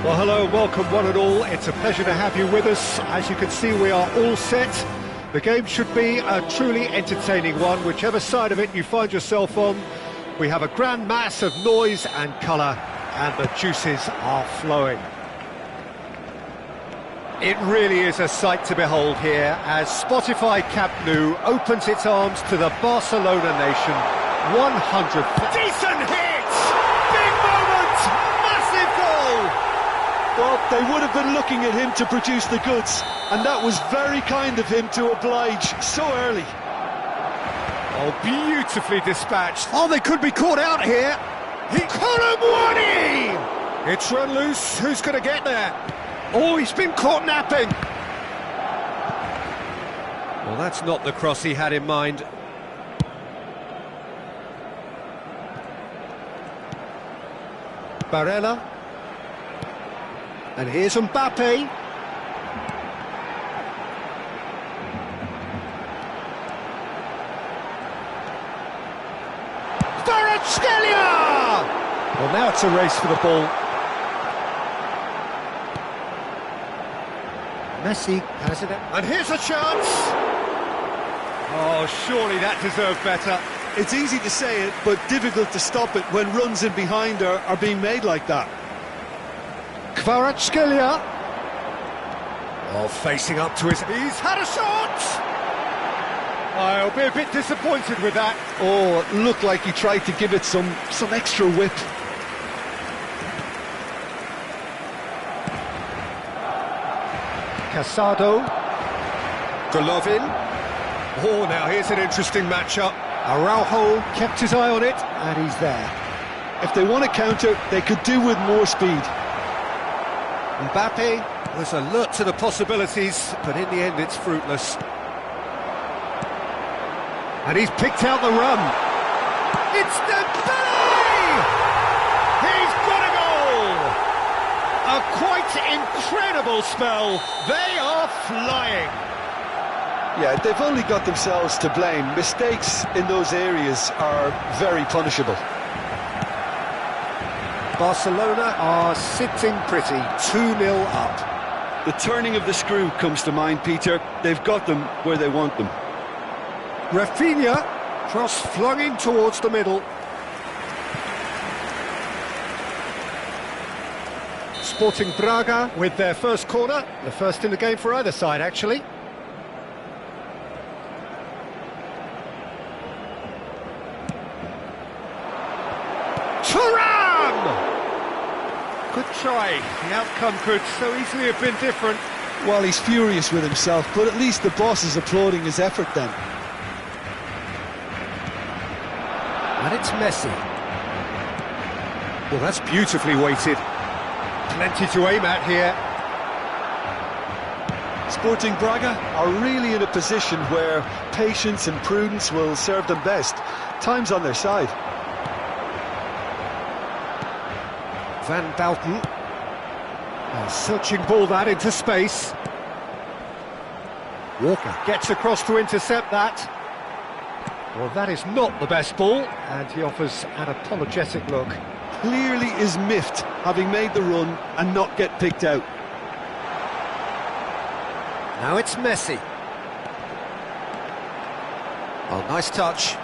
Well, hello and welcome one and all. It's a pleasure to have you with us. As you can see, we are all set. The game should be a truly entertaining one, whichever side of it you find yourself on. We have a grand mass of noise and colour, and the juices are flowing. It really is a sight to behold here as Spotify Camp Nou opens its arms to the Barcelona nation. 100... Decent hit! Big moment! Massive goal! Well, they would have been looking at him to produce the goods, and that was very kind of him to oblige so early. Oh, beautifully dispatched. Oh, they could be caught out here. Colomwani! It's run loose. Who's going to get there? Oh, he's been caught napping. Well, that's not the cross he had in mind. Barella. And here's Mbappe. Well, now it's a race for the ball. Messi has it. And here's a chance. Oh, surely that deserved better. It's easy to say it, but difficult to stop it when runs in behind are being made like that. Kvaratskhelia. Oh, facing up to his... He's had a shot! I'll be a bit disappointed with that. Oh, it looked like he tried to give it some extra whip. Casado. Golovin. Oh, now here's an interesting matchup. Araujo kept his eye on it, and he's there. If they want to counter, they could do with more speed. Mbappe was alert to the possibilities, but in the end it's fruitless. And he's picked out the run. It's Dembele! He's got a goal! A quite incredible spell. They are flying. Yeah, they've only got themselves to blame. Mistakes in those areas are very punishable. Barcelona are sitting pretty, 2-0 up. The turning of the screw comes to mind, Peter. They've got them where they want them. Rafinha, cross flung in towards the middle. Sporting Braga with their first corner, the first in the game for either side, actually. Good try. The outcome could so easily have been different. Well, he's furious with himself, but at least the boss is applauding his effort then. And it's Messi. Well, that's beautifully weighted. Plenty to aim at here. Sporting Braga are really in a position where patience and prudence will serve them best. Time's on their side. Van Bouten. A searching ball that into space. Walker gets across to intercept that. Well, that is not the best ball, and he offers an apologetic look. Clearly is miffed, having made the run and not get picked out. Now it's Messi. Oh, nice touch.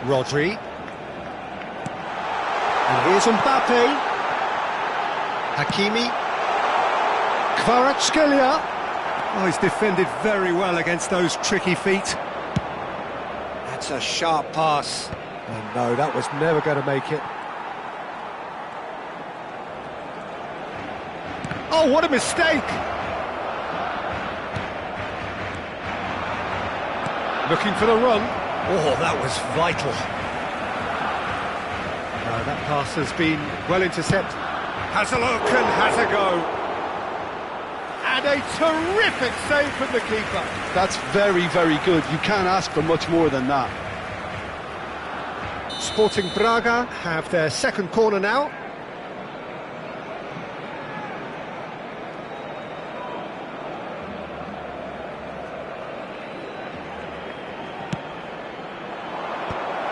Rodri. And here's Mbappe. Hakimi. Kvaratskhelia. Oh, he's defended very well against those tricky feet. That's a sharp pass. Oh no, that was never going to make it. Oh, what a mistake! Looking for the run. Oh, that was vital. That pass has been well intercepted. Has a look and has a go. And a terrific save from the keeper. That's very, very good. You can't ask for much more than that. Sporting Braga have their second corner now.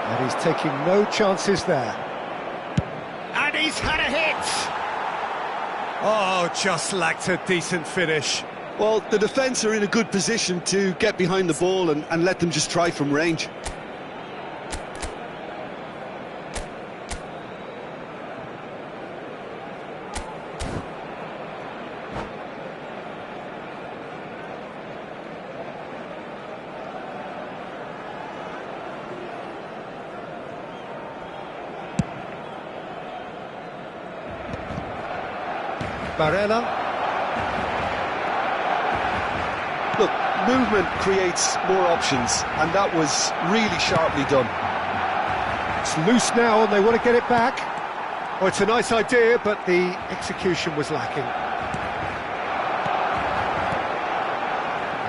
And he's taking no chances there. And he's had a hit! Oh, just lacked a decent finish. Well, the defence are in a good position to get behind the ball and let them just try from range. Barella. Look, movement creates more options, and that was really sharply done. It's loose now and they want to get it back. Oh, it's a nice idea, but the execution was lacking.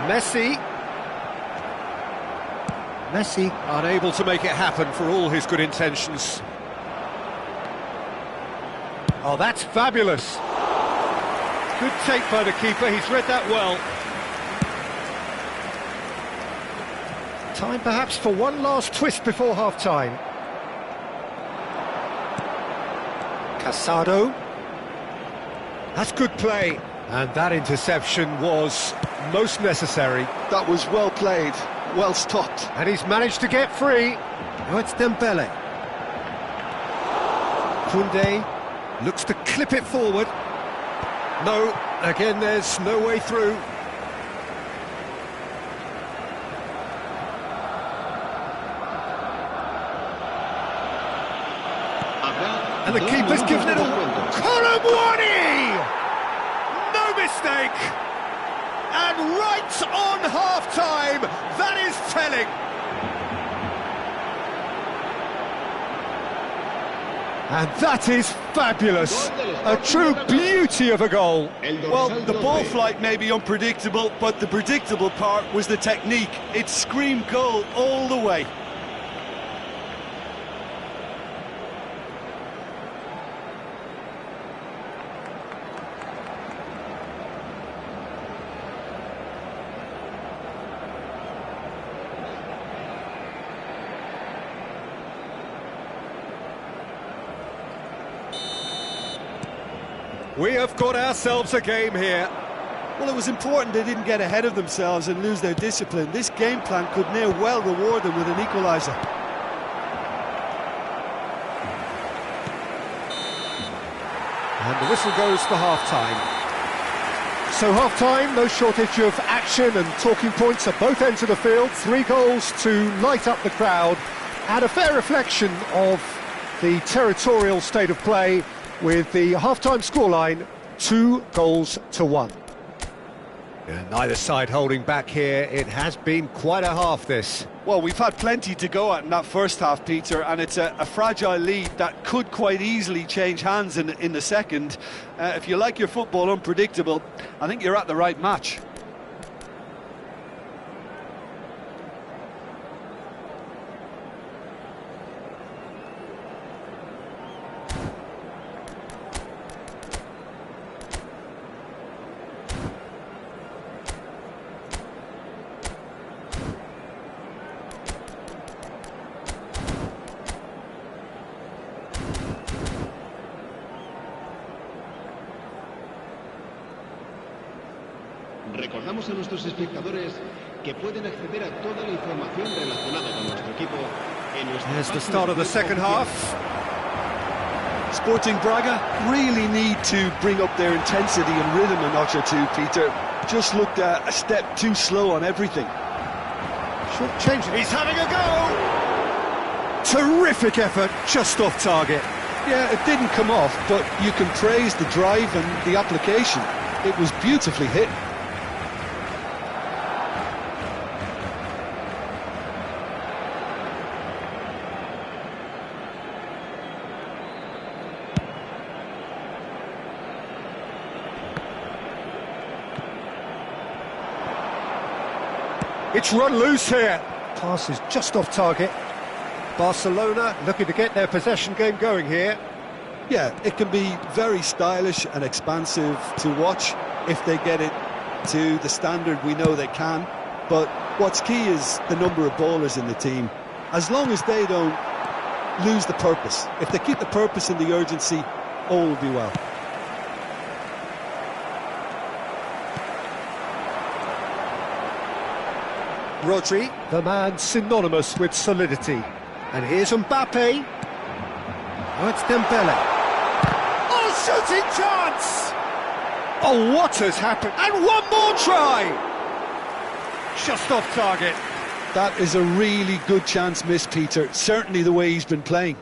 Messi unable to make it happen for all his good intentions. Oh, that's fabulous. Good take by the keeper, he's read that well. Time perhaps for one last twist before half-time. Casado. That's good play. And that interception was most necessary. That was well played, well stopped. And he's managed to get free. Now it's Dembele. Koundé looks to clip it forward. No, again there's no way through. And the keeper's given it all. Colomwani! No mistake! And right on half-time, that is telling. And that is fabulous. A true beauty of a goal. Well, the ball flight may be unpredictable, but the predictable part was the technique. It screamed goal all the way. We have got ourselves a game here. Well, it was important they didn't get ahead of themselves and lose their discipline. This game plan could near well reward them with an equaliser. And the whistle goes for half-time. So half-time, no shortage of action and talking points at both ends of the field. 3 goals to light up the crowd, and a fair reflection of the territorial state of play, with the half-time scoreline 2-1. And neither side holding back here. It has been quite a half, this. Well, we've had plenty to go at in that first half, Peter, and it's a fragile lead that could quite easily change hands in the second. If you like your football unpredictable, I think you're at the right match. Recordamos a nuestros espectadores que pueden acceder a toda la información relacionada con nuestro equipo en nuestra Here's the start of the second half. Sporting Braga really need to bring up their intensity and rhythm a notch or two, Peter. Just looked a step too slow on everything. Short change. He's having a go! Terrific effort, just off target. Yeah, it didn't come off, but you can praise the drive and the application. It was beautifully hit. It's run loose here. Pass is just off target. Barcelona looking to get their possession game going here. Yeah, it can be very stylish and expansive to watch if they get it to the standard we know they can. But what's key is the number of ballers in the team. As long as they don't lose the purpose, if they keep the purpose and the urgency, all will be well. Rodri, the man synonymous with solidity. And here's Mbappe. Oh, it's Dembele. Oh, shooting chance! Oh, what has happened? And one more try! Just off target. That is a really good chance missed, Peter. Certainly the way he's been playing.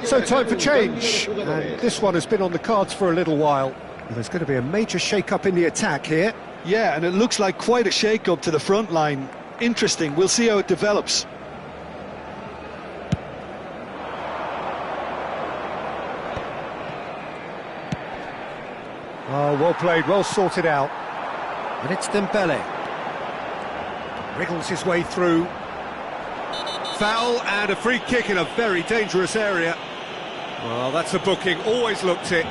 So time for change, and this one has been on the cards for a little while. There's going to be a major shake-up in the attack here. Yeah, and it looks like quite a shake-up to the front line. Interesting, we'll see how it develops. Oh, well played, well sorted out. And it's Dembele. Wriggles his way through. Foul and a free kick in a very dangerous area. Well, that's a booking, always looked it.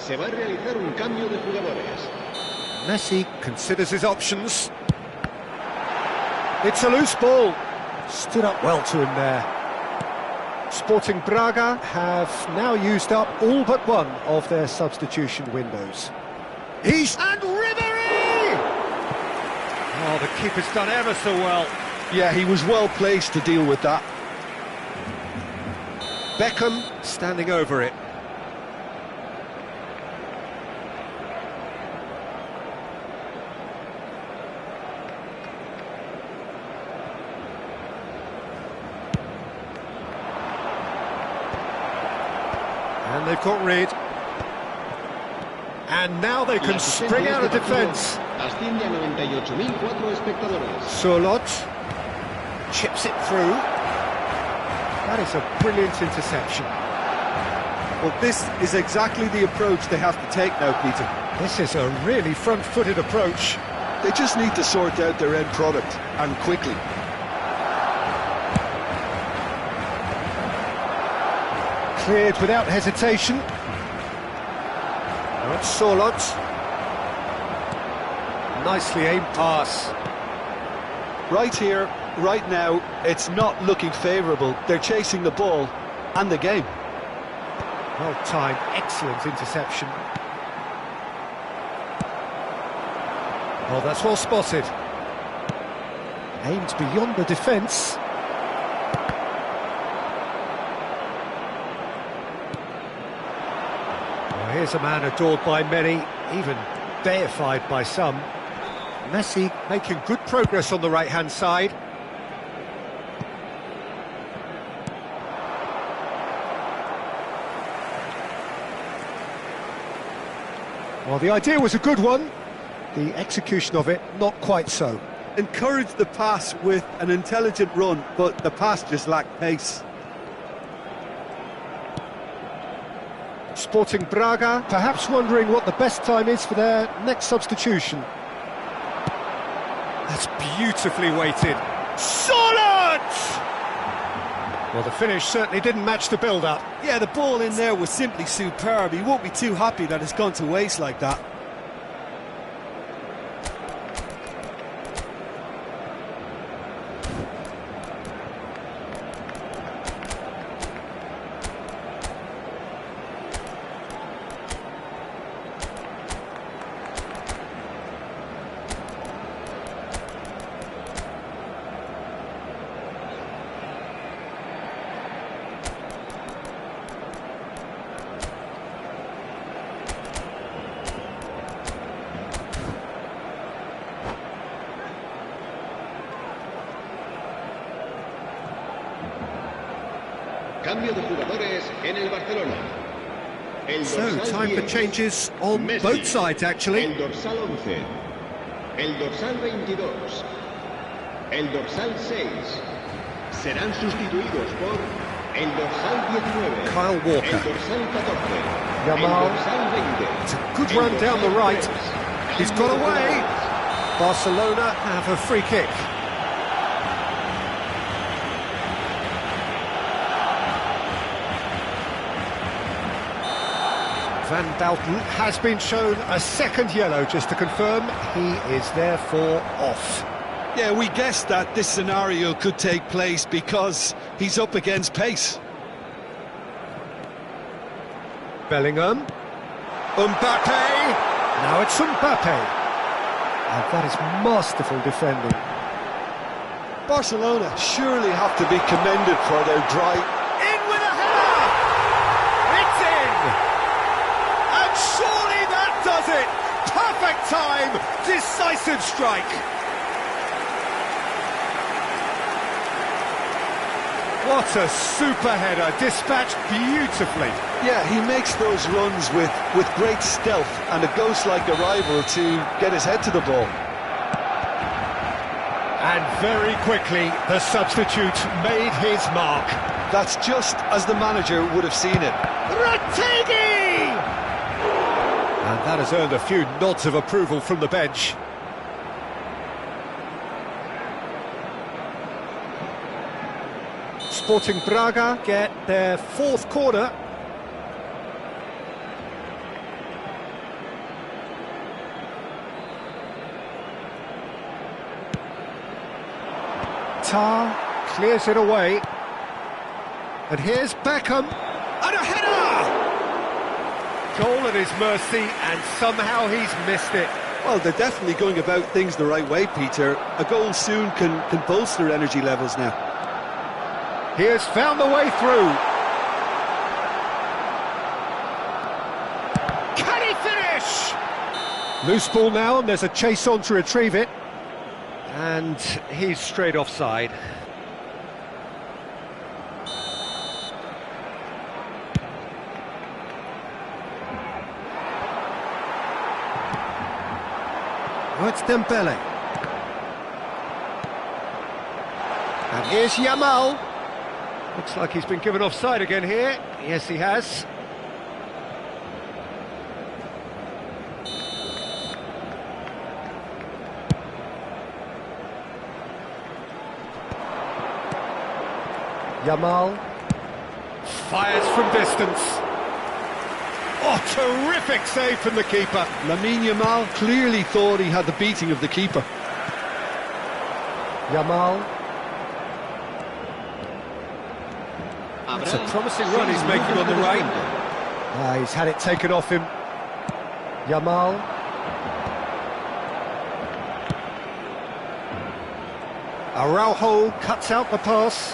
Se va a realizar un cambio de jugadores. Messi considers his options. It's a loose ball. Stood up well to him there. Sporting Braga have now used up all but one of their substitution windows. And Ribéry! Oh, the keeper's done ever so well. Yeah, he was well placed to deal with that. Beckham standing over it. And they've got rid. And now they can spring out of defence. Asciende a 98.004 espectadores. Solot chips it through. That is a brilliant interception. Well, this is exactly the approach they have to take now, Peter. This is a really front-footed approach. They just need to sort out their end product, and quickly. Cleared without hesitation. Now it's Solot. Nicely aimed pass. Right here, right now, it's not looking favourable. They're chasing the ball and the game. Well timed, excellent interception. Oh, that's well spotted. Aimed beyond the defence. Here's a man adored by many, even deified by some. Messi making good progress on the right-hand side. Well, the idea was a good one. The execution of it, not quite so. Encouraged the pass with an intelligent run, but the pass just lacked pace. Sporting Braga, perhaps wondering what the best time is for their next substitution. That's beautifully weighted. Solid! Well, the finish certainly didn't match the build-up. Yeah, the ball in there was simply superb. He won't be too happy that it's gone to waste like that. Cambio de jugadores en el Barcelona. So, time for changes on Messi, both sides, actually. El dorsal 11, el dorsal 22, el dorsal 6 serán sustituidos por el dorsal 19, Kyle Walker. el dorsal 14, Yamal. el dorsal 20. It's a good el run down the dorsal right. 3. He's got away. Barcelona have a free kick. Van Dalton has been shown a second yellow, just to confirm. He is therefore off. Yeah, we guessed that this scenario could take place because he's up against pace. Bellingham. Mbappe. Now it's Mbappe. And that is masterful defending. Barcelona surely have to be commended for their drive. In with a header! It's in! And surely that does it! Perfect time! Decisive strike! What a super header, dispatched beautifully. Yeah, he makes those runs with great stealth and a ghost-like arrival to get his head to the ball. And very quickly, the substitute made his mark. That's just as the manager would have seen it. Rategi! And that has earned a few nods of approval from the bench. Sporting Braga get their fourth corner. Tar clears it away. And here's Beckham. And a header! Goal at his mercy, and somehow he's missed it. Well, they're definitely going about things the right way, Peter. A goal soon can bolster energy levels now. He has found the way through. Can he finish? Loose ball now, and there's a chase on to retrieve it. And he's straight offside. Oh, it's Dembele. And here's Yamal. Looks like he's been given offside again here. Yes, he has. Yamal fires from distance. Oh, terrific save from the keeper. Lamine Yamal clearly thought he had the beating of the keeper. Yamal. It's a promising run he's making on the right. He's had it taken off him. Yamal. Araujo cuts out the pass.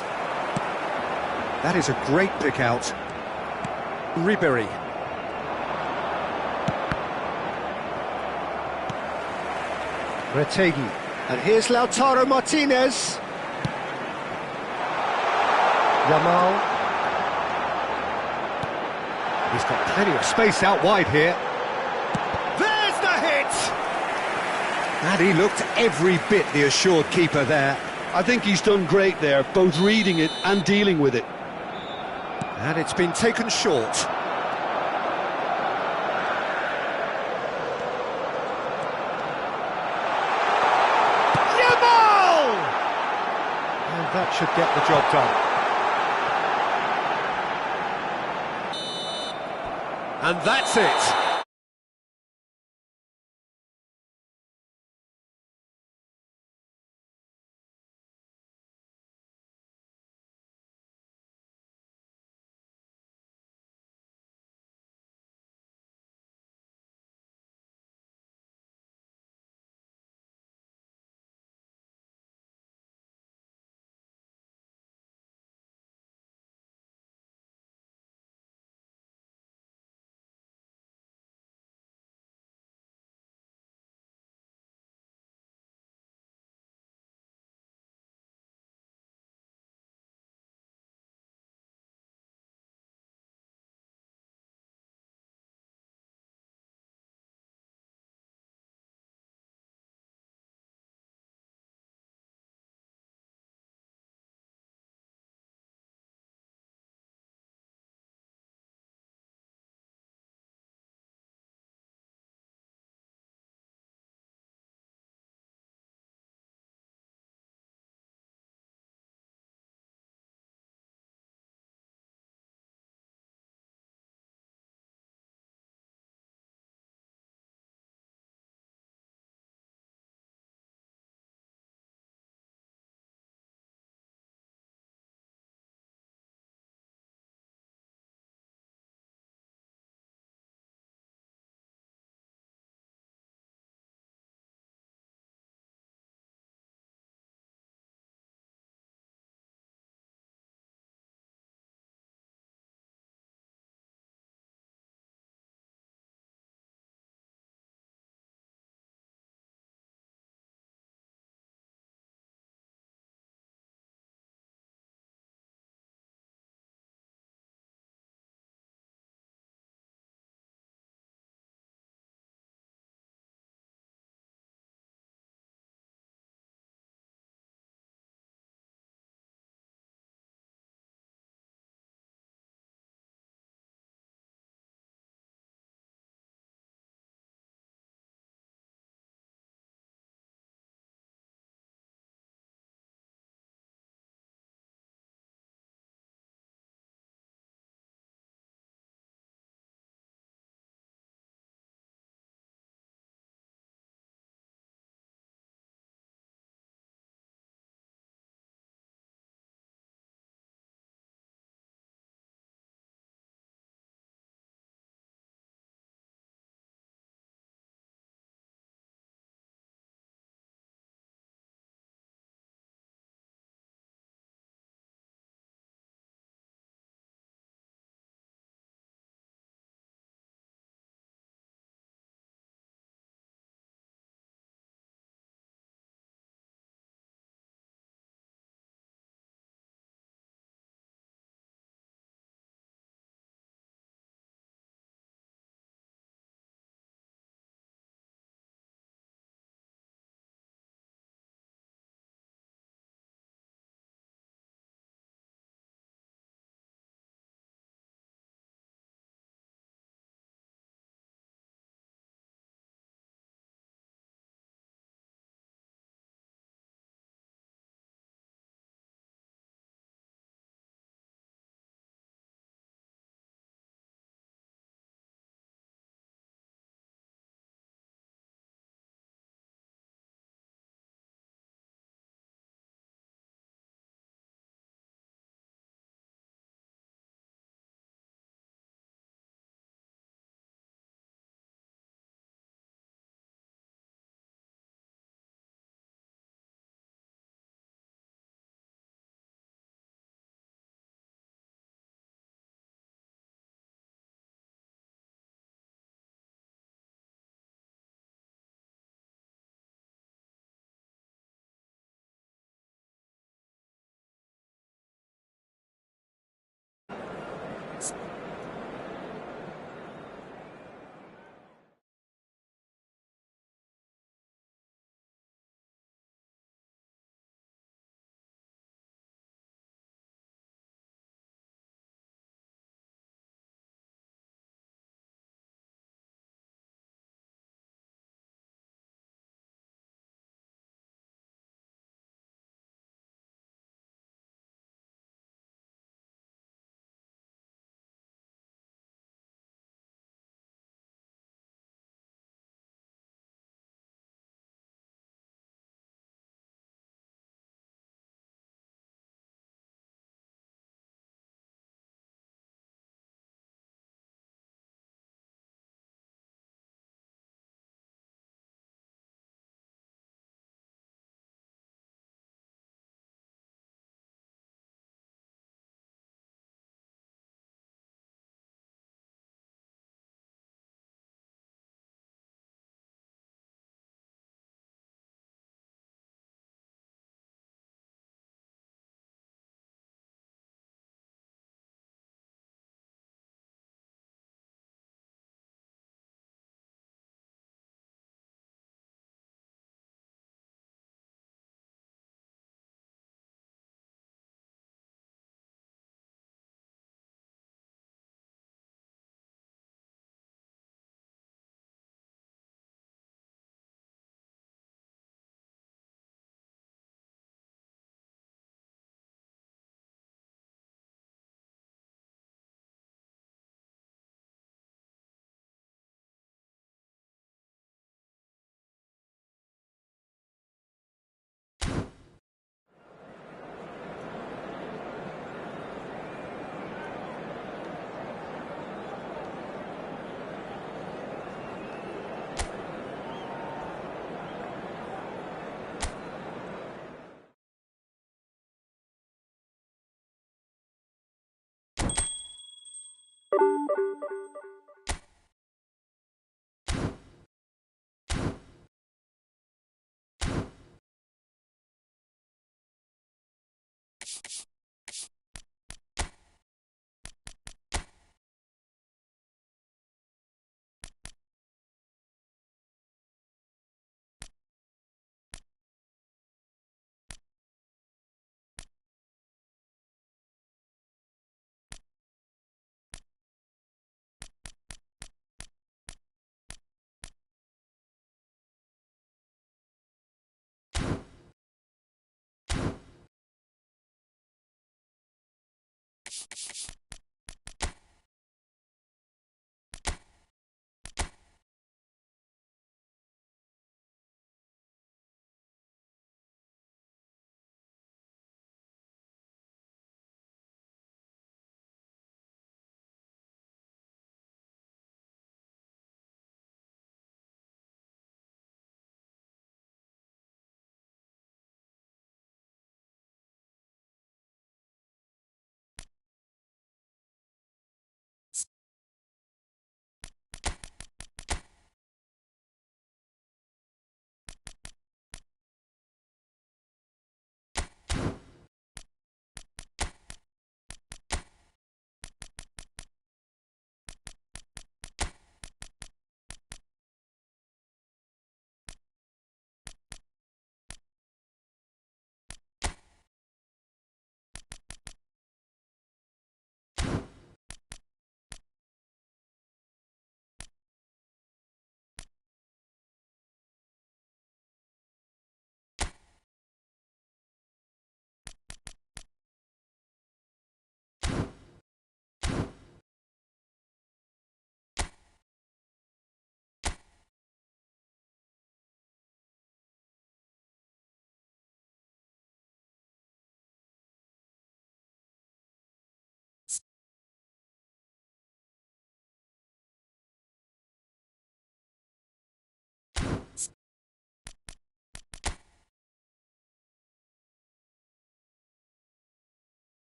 That is a great pick out. Ribery. Retegi. And here's Lautaro Martinez. Yamal. He's got plenty of space out wide here. There's the hit! And he looked every bit the assured keeper there. I think he's done great there, both reading it and dealing with it. And it's been taken short. Yamal! And that should get the job done. And that's it.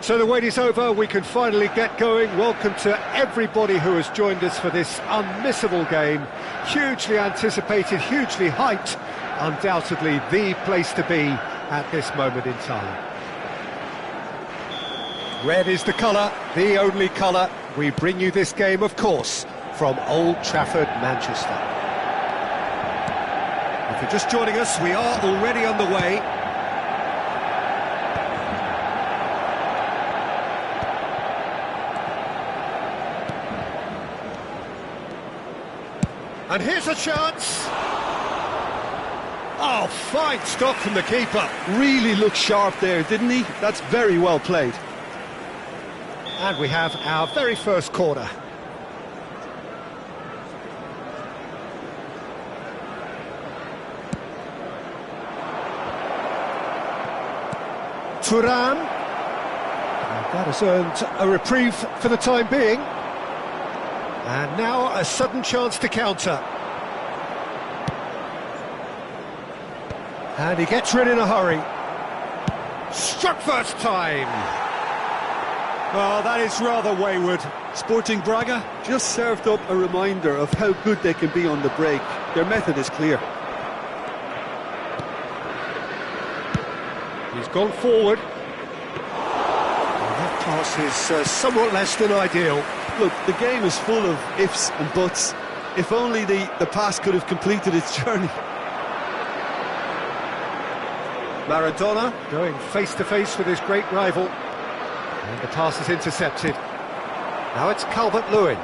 So the wait is over, we can finally get going. Welcome to everybody who has joined us for this unmissable game. Hugely anticipated, hugely hyped, undoubtedly the place to be at this moment in time. Red is the colour, the only colour. We bring you this game, of course, from Old Trafford, Manchester. If you're just joining us, we are already underway. And here's a chance. Oh, fine stop from the keeper. Really looked sharp there, didn't he? That's very well played. And we have our very first corner. Thuram. And that has earned a reprieve for the time being. And now a sudden chance to counter. And he gets rid in a hurry. Struck first time. Oh, that is rather wayward. Sporting Braga just served up a reminder of how good they can be on the break. Their method is clear. He's gone forward. And that pass is somewhat less than ideal. Look, the game is full of ifs and buts. If only the pass could have completed its journey. Maradona going face-to-face with his great rival. And the pass is intercepted. Now it's Calvert-Lewin.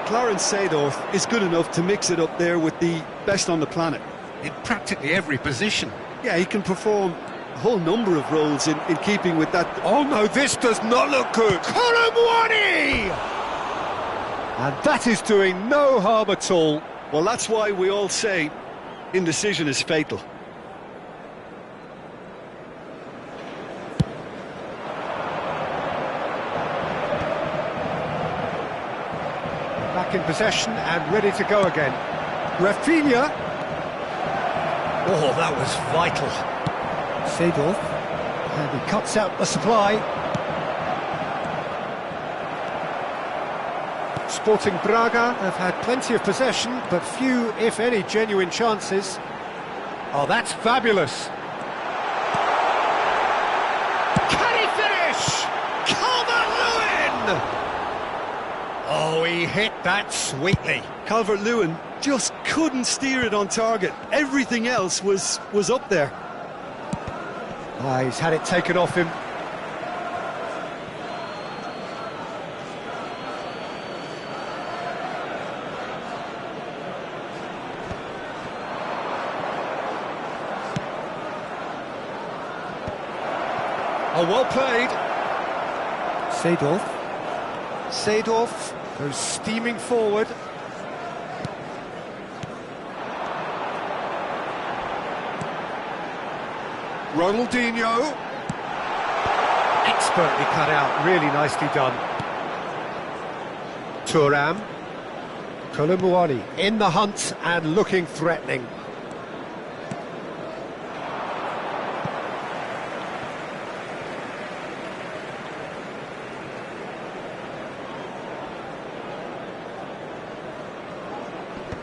Clarence Seedorf is good enough to mix it up there with the best on the planet. In practically every position. Yeah, he can perform a whole number of roles in keeping with that. Oh no, this does not look good. Colomwani! And that is doing no harm at all. Well, that's why we all say indecision is fatal. Back in possession and ready to go again. Rafinha. Oh, that was vital. Seedorf. And he cuts out the supply. Sporting Braga have had plenty of possession, but few, if any, genuine chances. Oh, that's fabulous. Can he finish? Calvert-Lewin! Oh, he hit that sweetly. Calvert-Lewin just couldn't steer it on target. Everything else was up there. Ah, he's had it taken off him. Oh, well played. Seedorf goes steaming forward. Ronaldinho. Expertly cut out, really nicely done. Thuram. Colomwani in the hunt and looking threatening.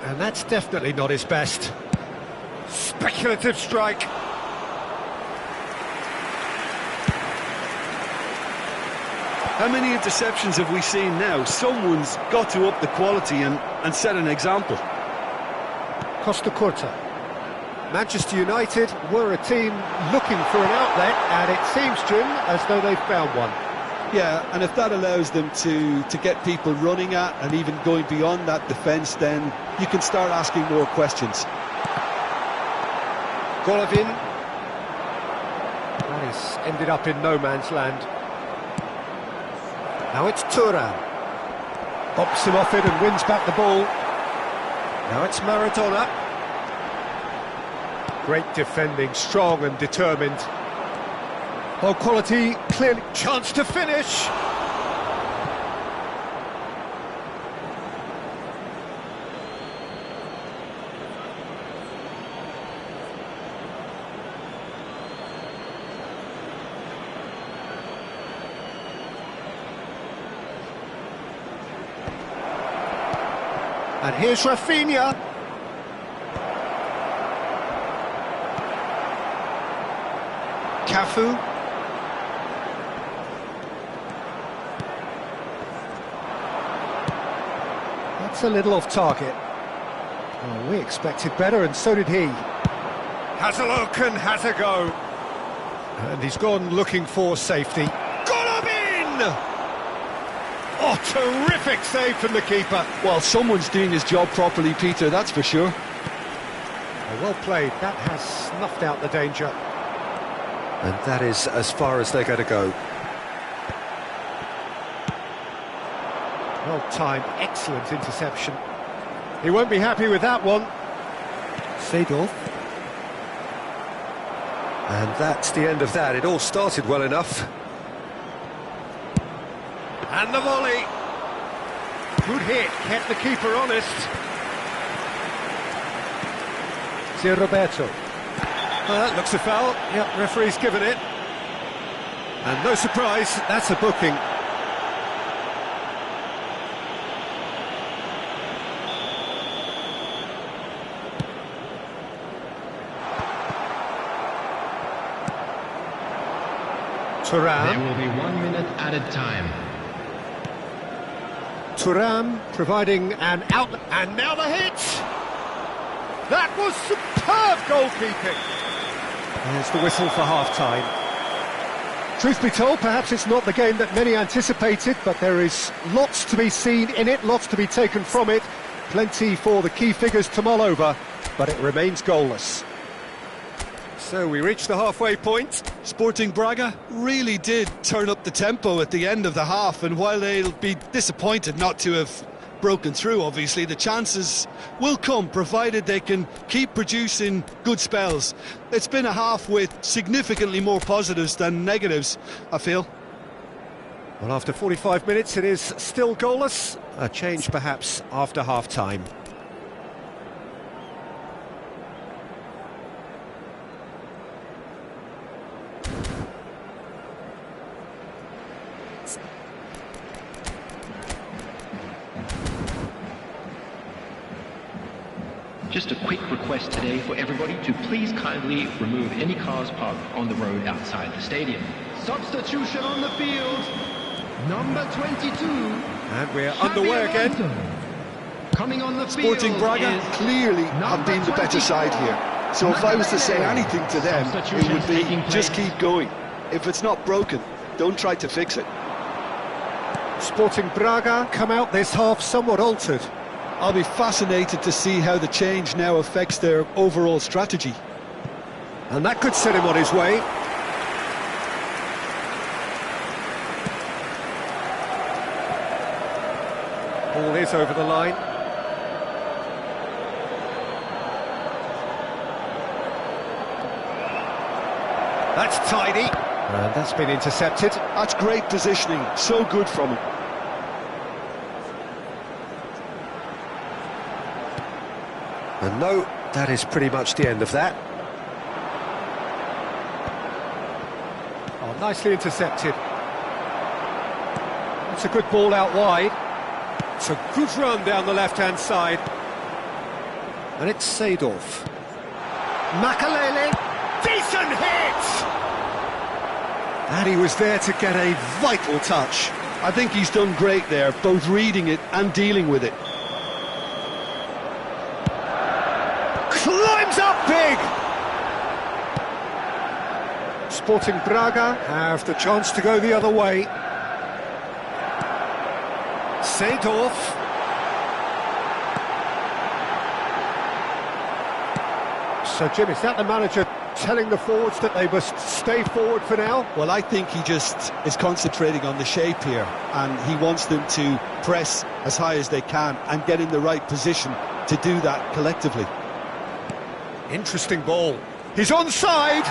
And that's definitely not his best. Speculative strike. How many interceptions have we seen now? Someone's got to up the quality and set an example. Costa Curta. Manchester United were a team looking for an outlet, and it seems, Jim, as though they've found one. Yeah, and if that allows them to get people running at and even going beyond that defence, then you can start asking more questions. Golovin. That has ended up in no man's land. Now it's Thuram. Bops him off it and wins back the ball. Now it's Maradona. Great defending, strong and determined. Oh, quality, clearly chance to finish. And here's Rafinha. Cafu. That's a little off target. Oh, we expected better, and so did he. Has a look and has a go. And he's gone looking for safety. Got him in! Oh, terrific save from the keeper. Well, someone's doing his job properly, Peter, that's for sure. Oh, well played. That has snuffed out the danger. And that is as far as they're going to go. Well timed, excellent interception. He won't be happy with that one. Seedorf. And that's the end of that. It all started well enough. And the volley. Good hit, kept the keeper honest. Sir Roberto. That looks a foul. Yep, referee's given it. And no surprise, that's a booking. Thuram. There will be 1 minute added time. Thuram providing an outlet. And now the hit! That was superb goalkeeping. There's the whistle for half-time. Truth be told, perhaps it's not the game that many anticipated, but there is lots to be seen in it, lots to be taken from it. Plenty for the key figures to mull over, but it remains goalless. So we reach the halfway point. Sporting Braga really did turn up the tempo at the end of the half, and while they'll be disappointed not to have broken through, obviously, the chances will come, provided they can keep producing good spells. It's been a half with significantly more positives than negatives, I feel. Well, after 45 minutes, it is still goalless. A change, perhaps, after half-time. Just a quick request today for everybody to please kindly remove any cars parked on the road outside the stadium. Substitution on the field, number 22. And we're underway again. Coming on the field. Sporting Braga clearly have been the better side here. So if I was to say anything to them, it would be just keep going. If it's not broken, don't try to fix it. Sporting Braga come out this half somewhat altered. I'll be fascinated to see how the change now affects their overall strategy. And that could set him on his way. Ball is over the line. That's tidy. And that's been intercepted. That's great positioning, so good from him. And no, that is pretty much the end of that. Oh, nicely intercepted. It's a good ball out wide. It's a good run down the left-hand side. And it's Seedorf. Makalele. Decent hit! And he was there to get a vital touch. I think he's done great there, both reading it and dealing with it. Climbs up big! Sporting Braga have the chance to go the other way. Seedorf. So, Jim, is that the manager telling the forwards that they must stay forward for now? Well, I think he just is concentrating on the shape here, and he wants them to press as high as they can and get in the right position to do that collectively. Interesting ball. He's onside!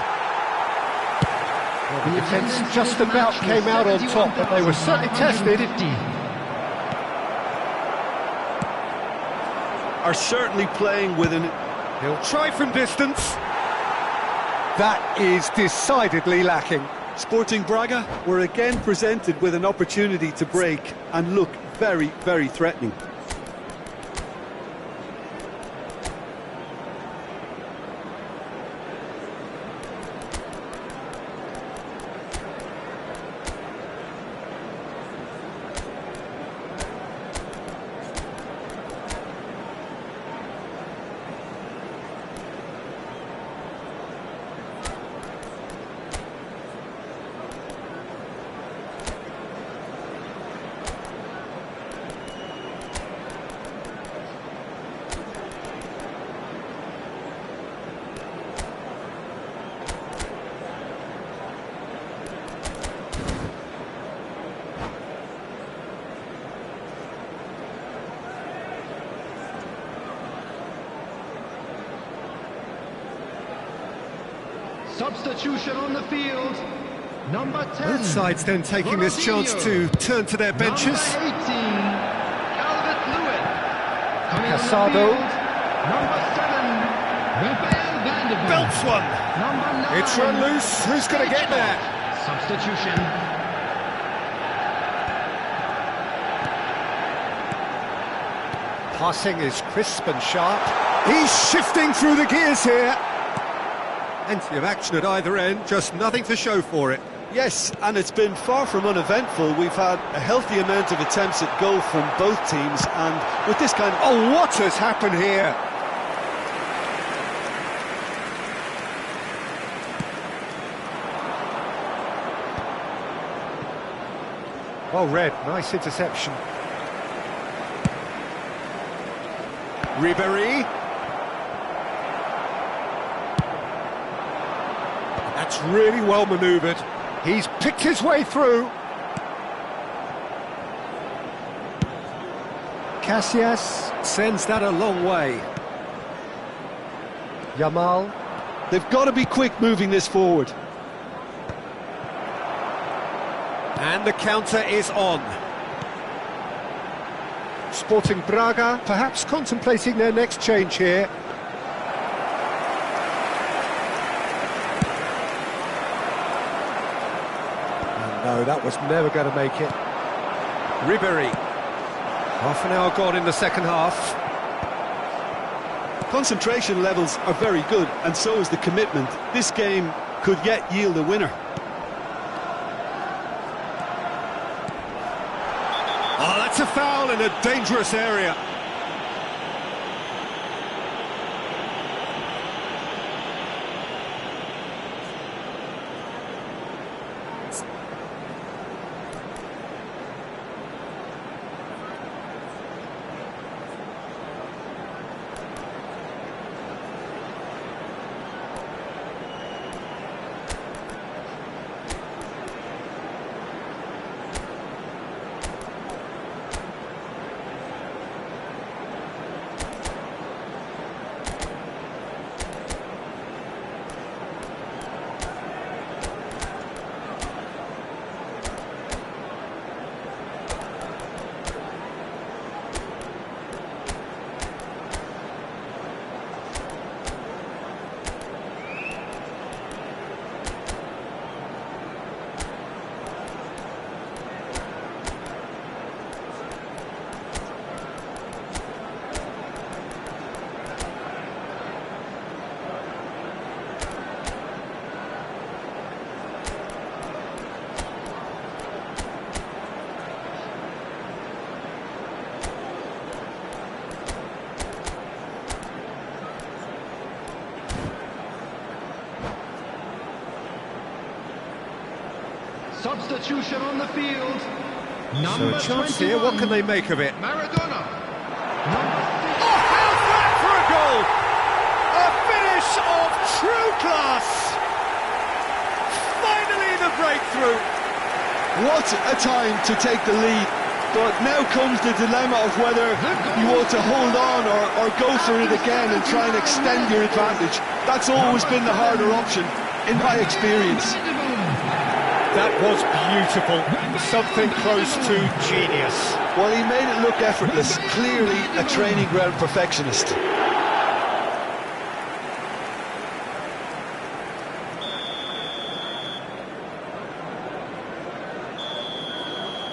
Well, the defence just about came out on top, but they were certainly tested. Are certainly playing with an... He'll try from distance. That is decidedly lacking. Sporting Braga were again presented with an opportunity to break and look very, very threatening. Substitution on the field. Number 10. Both sides then taking this chance to turn to their benches. Number 18. Calvert-Lewin. Coming on the Casado. field. Number 7. Rafael van der Vaart. Belts one. Number 9. It's run loose. Who's going to get there? Substitution. Passing is crisp and sharp. He's shifting through the gears here. Plenty of action at either end, just nothing to show for it. Yes, and it's been far from uneventful. We've had a healthy amount of attempts at goal from both teams, and with this kind of... Oh, what has happened here? Well read, nice interception. Ribéry. That's really well manoeuvred. He's picked his way through. Casillas sends that a long way. Yamal. They've got to be quick moving this forward. And the counter is on. Sporting Braga perhaps contemplating their next change here. No, that was never going to make it. Ribéry. Half an hour gone in the second half. Concentration levels are very good, and so is the commitment. This game could yet yield a winner. Oh, that's a foul in a dangerous area. Substitution on the field. So a chance here, what can they make of it? Maradona. Number 6. Oh, how's that for a goal? A finish of true class. Finally the breakthrough. What a time to take the lead. But now comes the dilemma of whether you want to hold on or go for it again and try and extend your advantage. That's always been the harder option, in my experience. That was beautiful. Something close to genius. Well, he made it look effortless. Clearly a training ground perfectionist.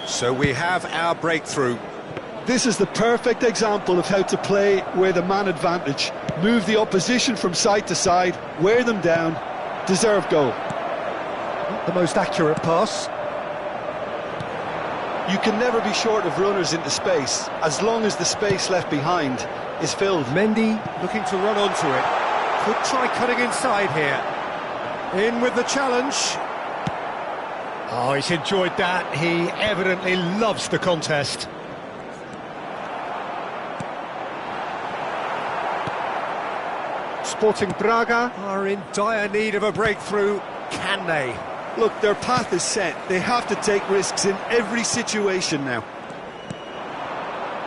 So we have our breakthrough. This is the perfect example of how to play with a man advantage. Move the opposition from side to side, wear them down, deserve goal. Not the most accurate pass. You can never be short of runners into space, as long as the space left behind is filled. Mendy looking to run onto it. Could try cutting inside here. In with the challenge. Oh, he's enjoyed that. He evidently loves the contest. Sporting Braga are in dire need of a breakthrough. Can they? Look, their path is set. They have to take risks in every situation now.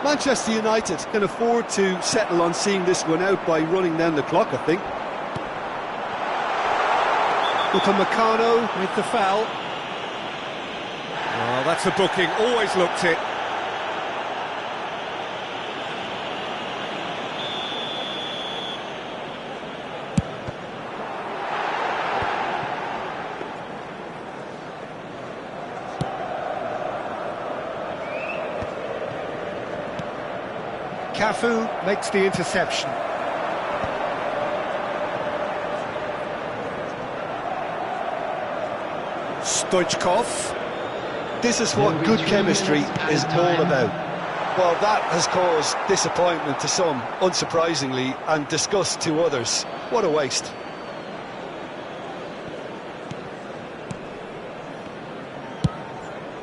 Manchester United can afford to settle on seeing this one out by running down the clock, I think. Upamecano with the foul. Oh, that's a booking, always looked it. Cafu makes the interception. Stoichkov. This is what good chemistry is all about. Well, that has caused disappointment to some, unsurprisingly, and disgust to others. What a waste.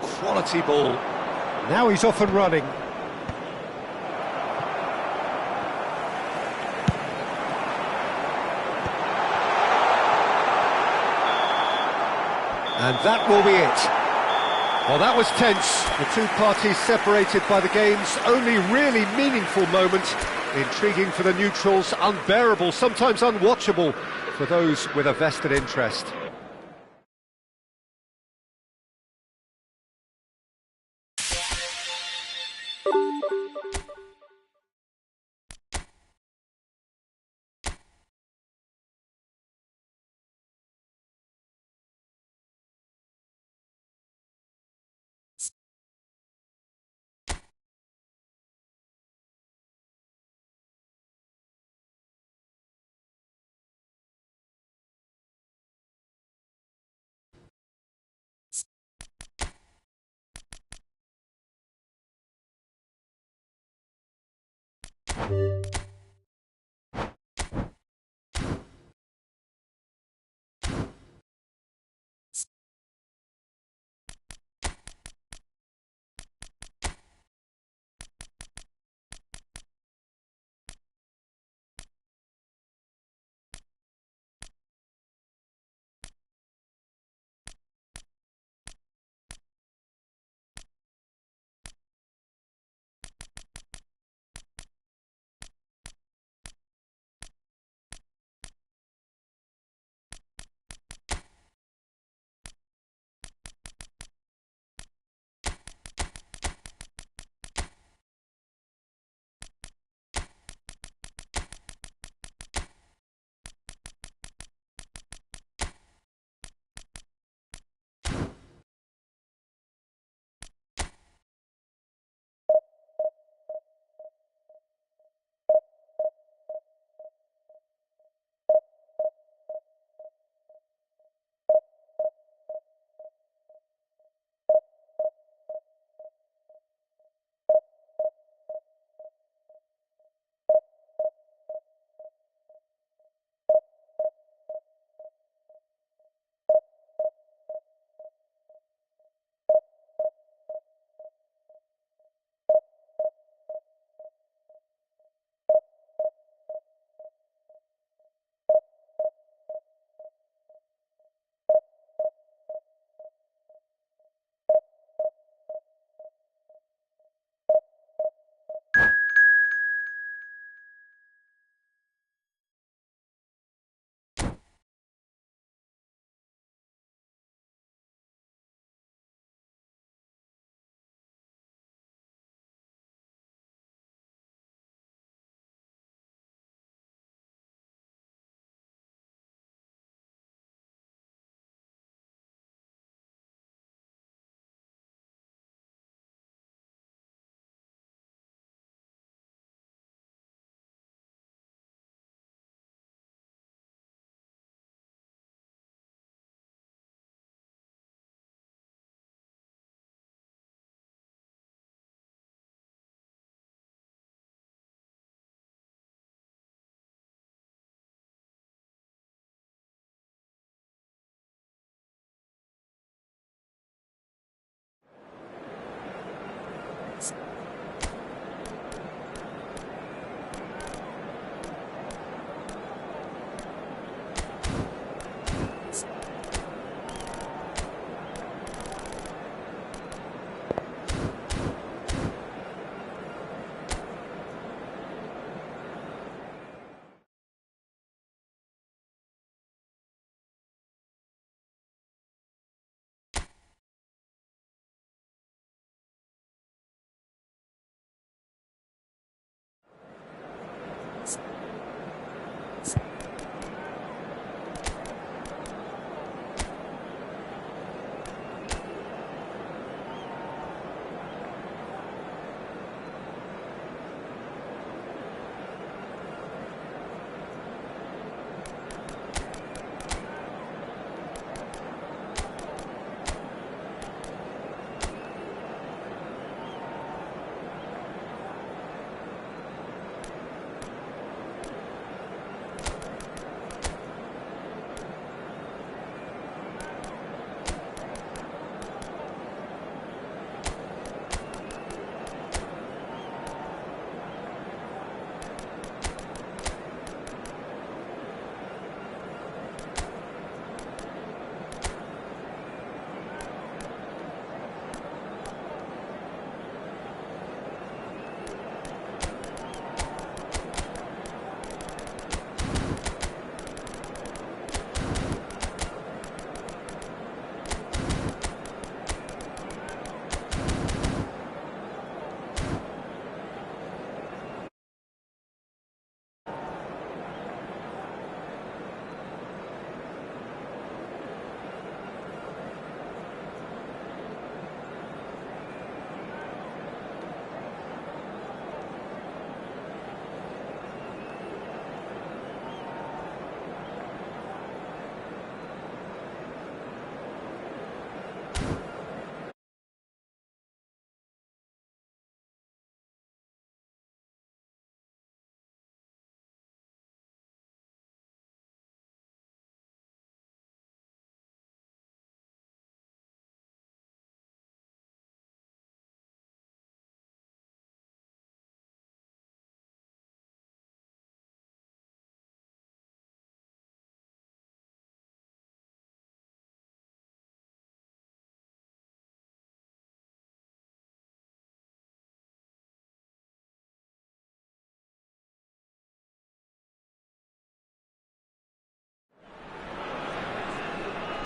Quality ball. Now he's off and running. And that will be it. Well, that was tense. The two parties separated by the game's only really meaningful moment. Intriguing for the neutrals, unbearable, sometimes unwatchable for those with a vested interest.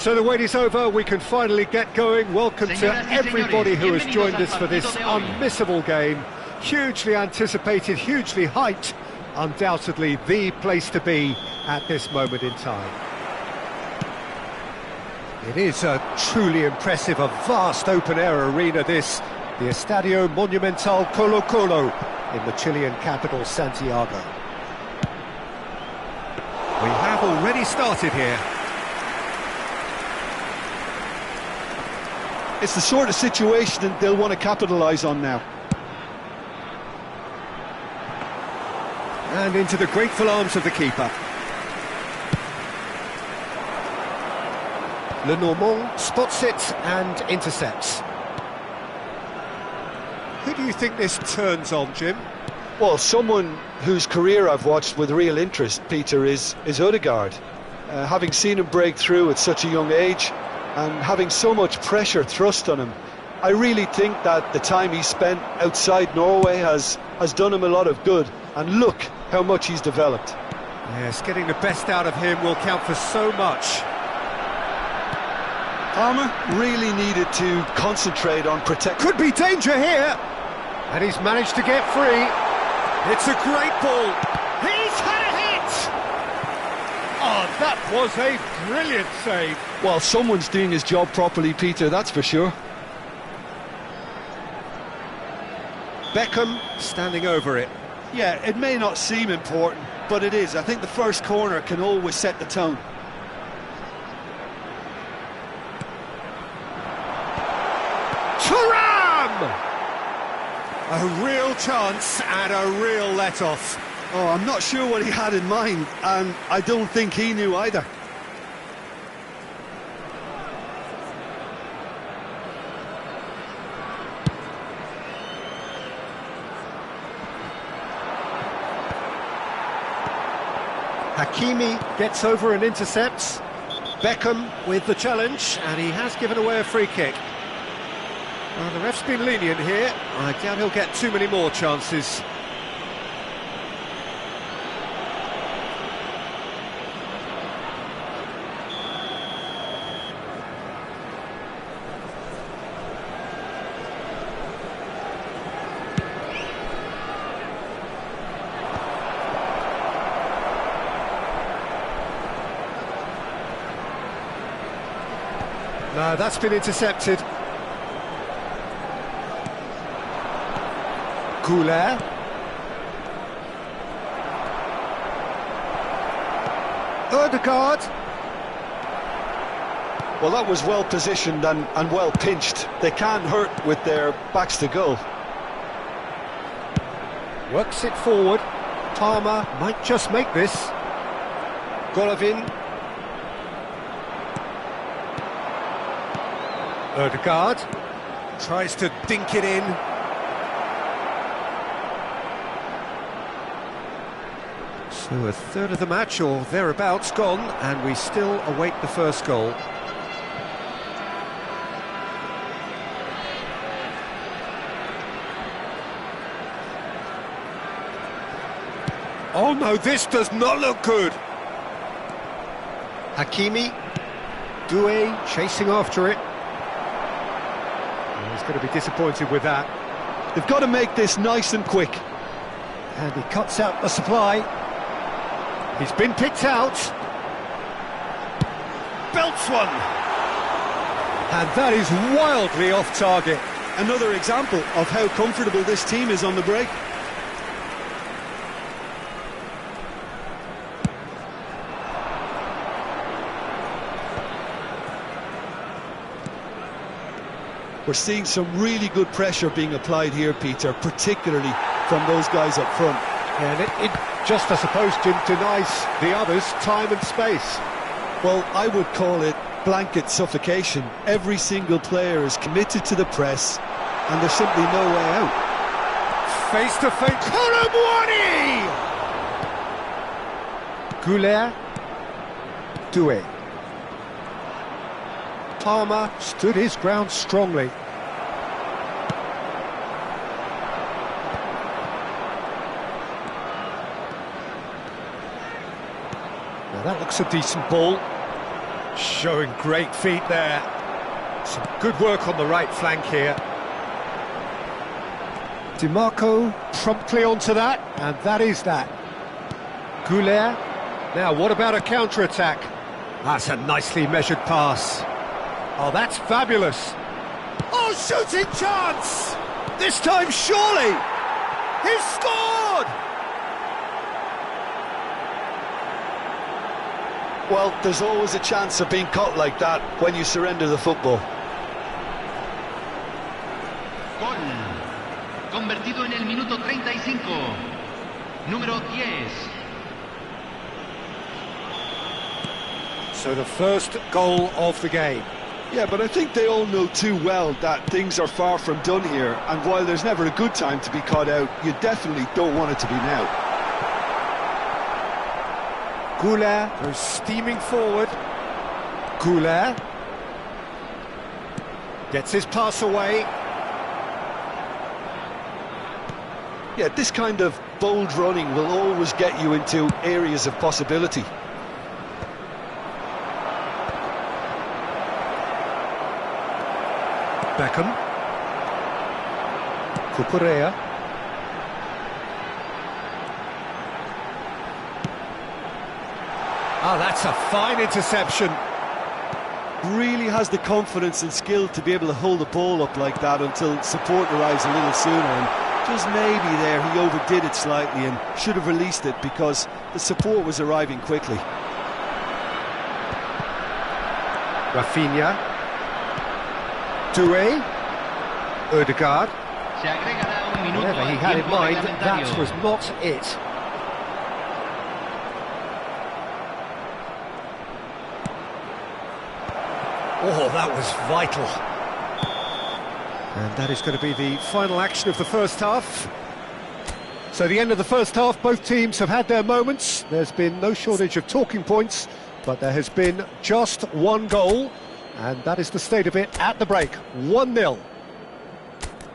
So the wait is over, we can finally get going. Welcome to everybody who has joined us for this unmissable game. Hugely anticipated, hugely hyped, undoubtedly the place to be at this moment in time. It is a truly impressive, a vast open-air arena this, the Estadio Monumental Colo Colo in the Chilean capital, Santiago. We have already started here. It's the sort of situation that they'll want to capitalise on now. And into the grateful arms of the keeper. Lenormand spots it and intercepts. Who do you think this turns on, Jim? Well, someone whose career I've watched with real interest, Peter, is Odegaard. Having seen him break through at such a young age and having so much pressure thrust on him, I really think that the time he spent outside Norway has done him a lot of good. And look how much he's developed. Yes, getting the best out of him will count for so much. Palmer really needed to concentrate on protect. Could be danger here! And he's managed to get free. It's a great ball. He's had a hit! Oh, that was a brilliant save. Well, someone's doing his job properly, Peter, that's for sure. Beckham standing over it. Yeah, it may not seem important, but it is. I think the first corner can always set the tone. Thuram! A real chance and a real let-off. Oh, I'm not sure what he had in mind, and I don't think he knew either. Hakimi gets over and intercepts. Beckham with the challenge, and he has given away a free kick. Well, the ref's been lenient here. I doubt he'll get too many more chances. No, that's been intercepted. Goulet. Odegaard. Well, that was well positioned and well pinched. They can't hurt with their backs to goal. Works it forward. Palmer might just make this. Golovin. Odegaard tries to dink it in. So a third of the match or thereabouts gone, and we still await the first goal. Oh no, this does not look good. Hakimi, Doué chasing after it. He's going to be disappointed with that. They've got to make this nice and quick. And he cuts out the supply. He's been picked out. Belts one. And that is wildly off target. Another example of how comfortable this team is on the break. We're seeing some really good pressure being applied here, Peter, particularly from those guys up front. And it just, I suppose, denies the others time and space. Well, I would call it blanket suffocation. Every single player is committed to the press, and there's simply no way out. Face to face, Colomboani! Goulet, Doué. Palmer stood his ground strongly. Now that looks a decent ball. Showing great feet there. Some good work on the right flank here. DiMarco promptly onto that, and that is that. Goulet. Now, what about a counter-attack? That's a nicely measured pass. Oh, that's fabulous. Oh, shooting chance! This time, surely! He's scored! Well, there's always a chance of being caught like that when you surrender the football. Gol. Convertido en el minuto 35. Número 10. So the first goal of the game. Yeah, but I think they all know too well that things are far from done here, and while there's never a good time to be caught out, you definitely don't want it to be now. Goulet goes steaming forward. Goulet gets his pass away. Yeah, this kind of bold running will always get you into areas of possibility. Beckham. Cucurella. Oh, that's a fine interception. Really has the confidence and skill to be able to hold the ball up like that until support arrives a little sooner, and just maybe there he overdid it slightly and should have released it because the support was arriving quickly. Rafinha. Doué. Ødegaard. Whatever he had in mind, that was not it. Oh, that was vital. And that is going to be the final action of the first half. So the end of the first half, both teams have had their moments. There's been no shortage of talking points, but there has been just one goal, and that is the state of it at the break. 1-0.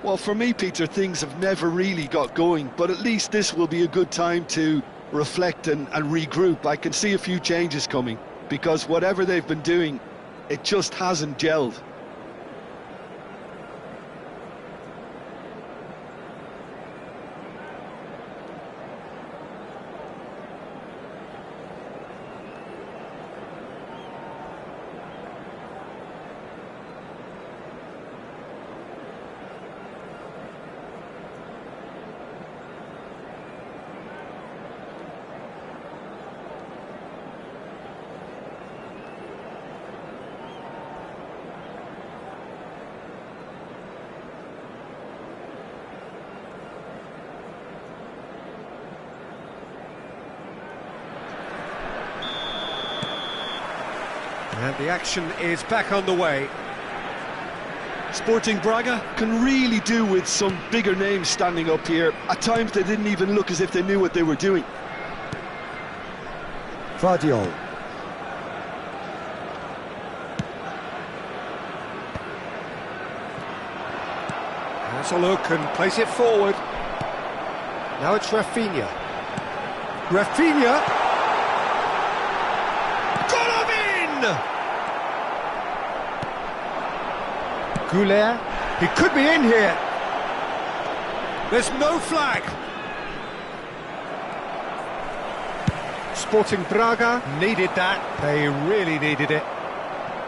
Well, for me, Peter, things have never really got going, but at least this will be a good time to reflect and regroup. I can see a few changes coming, because whatever they've been doing, it just hasn't gelled. And the action is back on the way. Sporting Braga can really do with some bigger names standing up here. At times they didn't even look as if they knew what they were doing. Vardiol. Has a look and plays it forward. Now it's Rafinha. Rafinha! Goulet, he could be in here. There's no flag. Sporting Braga needed that. They really needed it.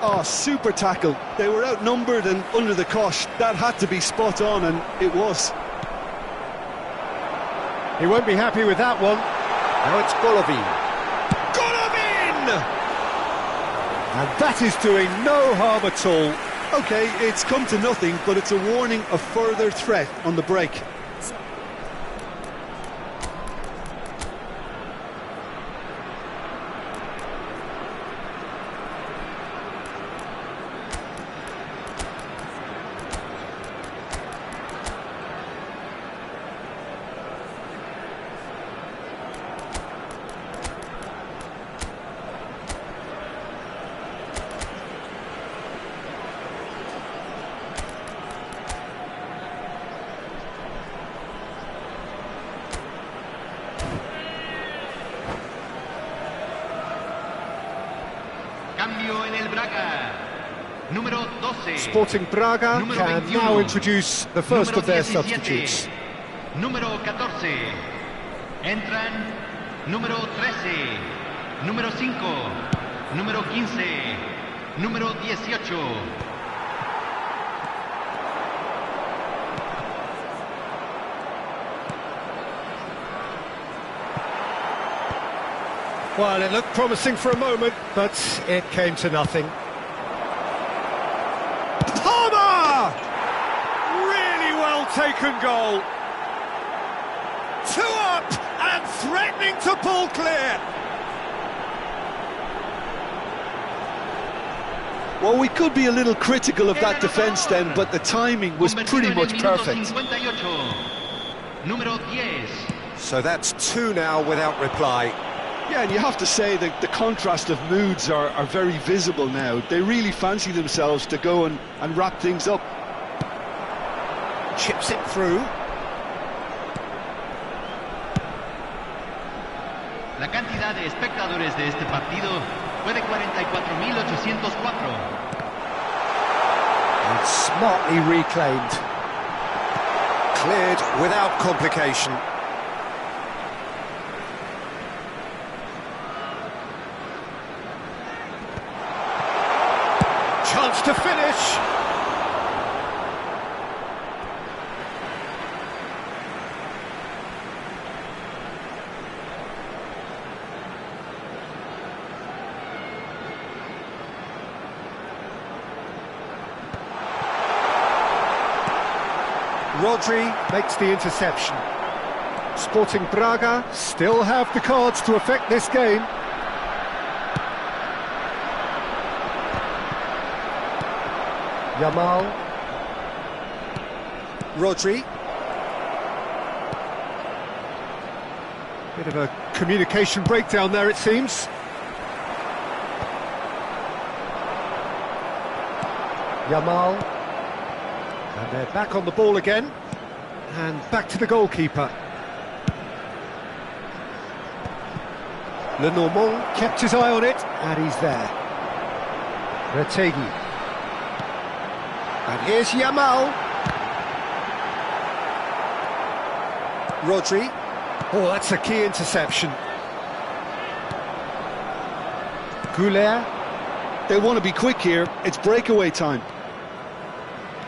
Oh, super tackle. They were outnumbered and under the cosh. That had to be spot on, and it was. He won't be happy with that one. Now it's Golovin. Golovin! And that is doing no harm at all. OK, it's come to nothing, but it's a warning of further threat on the break. Cambio en el Braga. Número 12. Sporting Braga Número can 21. now introduce the first Número of their 17. substitutes. Número 14. Entran número 13. Número 5. Número 15. Número 18. Well, it looked promising for a moment, but it came to nothing. Palmer! Really well taken goal. 2 up and threatening to pull clear. Well, we could be a little critical of that defence then, but the timing was pretty much perfect. Número 10. So that's 2 now without reply. Yeah, and you have to say that the contrast of moods are very visible now. They really fancy themselves to go and wrap things up. Chips it through. La cantidad de espectadores de este partido fue de 44.804. And smartly reclaimed. Cleared without complication. Chance to finish. Rodri makes the interception. Sporting Braga still have the cards to affect this game. Yamal. Rodri. Bit of a communication breakdown there, it seems. Yamal. And they're back on the ball again. And back to the goalkeeper. Lenormand kept his eye on it, and he's there. Retegi. And here's Yamal. Rodri. Oh, that's a key interception. Goulet. They want to be quick here. It's breakaway time.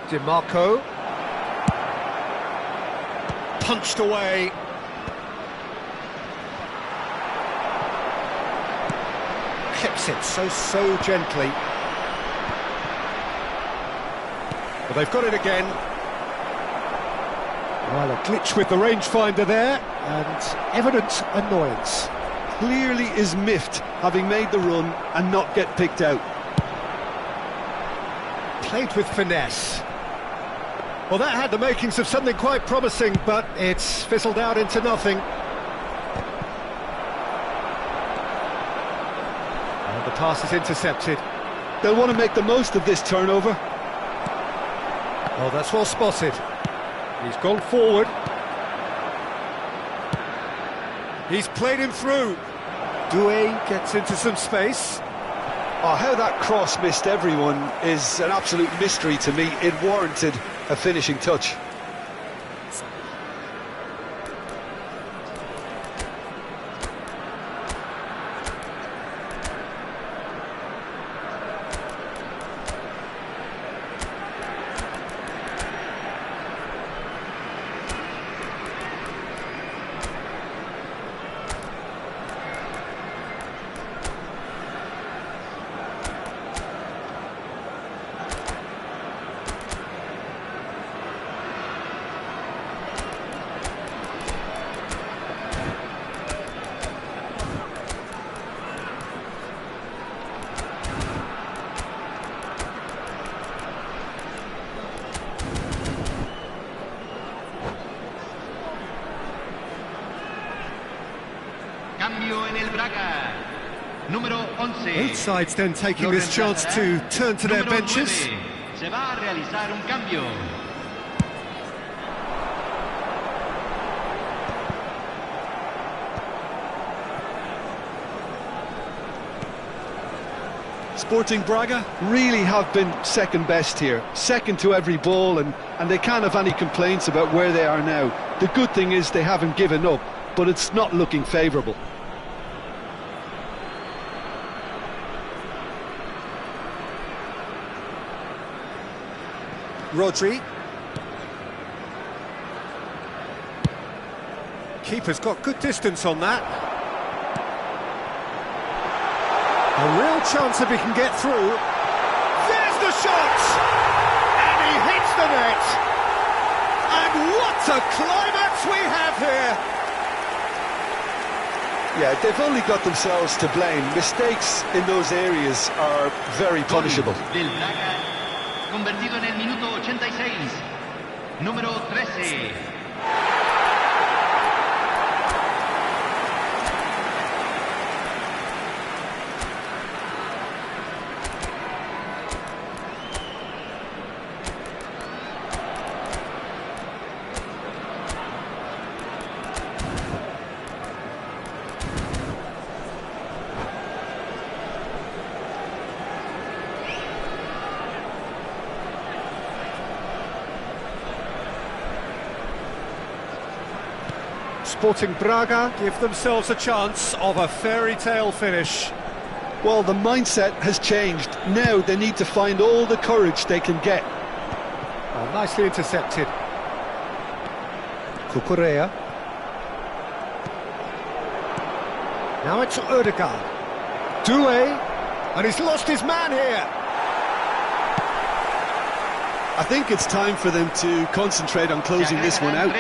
DiMarco. Punched away. Clips it so gently. But they've got it again. Well, a glitch with the rangefinder there, and evident annoyance. Clearly is miffed, having made the run and not get picked out. Played with finesse. Well, that had the makings of something quite promising, but it's fizzled out into nothing. And the pass is intercepted. They'll want to make the most of this turnover. Oh, that's well spotted. He's gone forward. He's played him through. Doué gets into some space. Oh, how that cross missed everyone is an absolute mystery to me. It warranted a finishing touch. Cambio en el Braga. Número 11. Both sides then taking this chance to turn to their Número benches. 9. Se va a realizar un cambio. Sporting Braga really have been second best here, second to every ball, and they can't have any complaints about where they are now. The good thing is they haven't given up, but it's not looking favourable. Rodri. Keeper's got good distance on that. A real chance if he can get through. There's the shot! And he hits the net! And what a climax we have here! Yeah, they've only got themselves to blame. Mistakes in those areas are very punishable. Del Braga, convertido en el minuto 86, número 13. Sporting Braga give themselves a chance of a fairy tale finish. Well, the mindset has changed. Now they need to find all the courage they can get. Oh, nicely intercepted. Cucurella. Now it's Odegaard. Doué, and he's lost his man here. I think it's time for them to concentrate on closing this one out.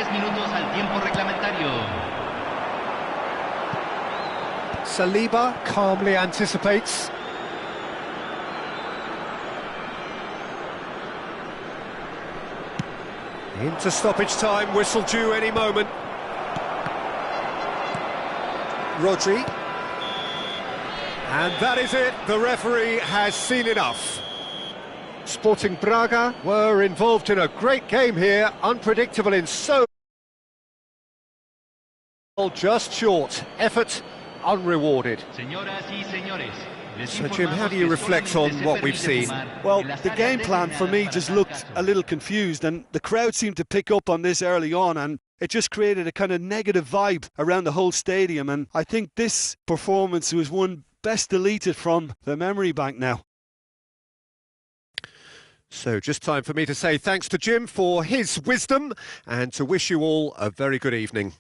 Saliba calmly anticipates. Into stoppage time, whistle due any moment. Rodri. And that is it, the referee has seen enough. Sporting Braga were involved in a great game here, unpredictable in so... just short, effort unrewarded. So Jim, how do you reflect on what we've seen? Well, the game plan for me just looked a little confused, and the crowd seemed to pick up on this early on, and it just created a kind of negative vibe around the whole stadium, and I think this performance was one best deleted from the memory bank now. So just time for me to say thanks to Jim for his wisdom and to wish you all a very good evening.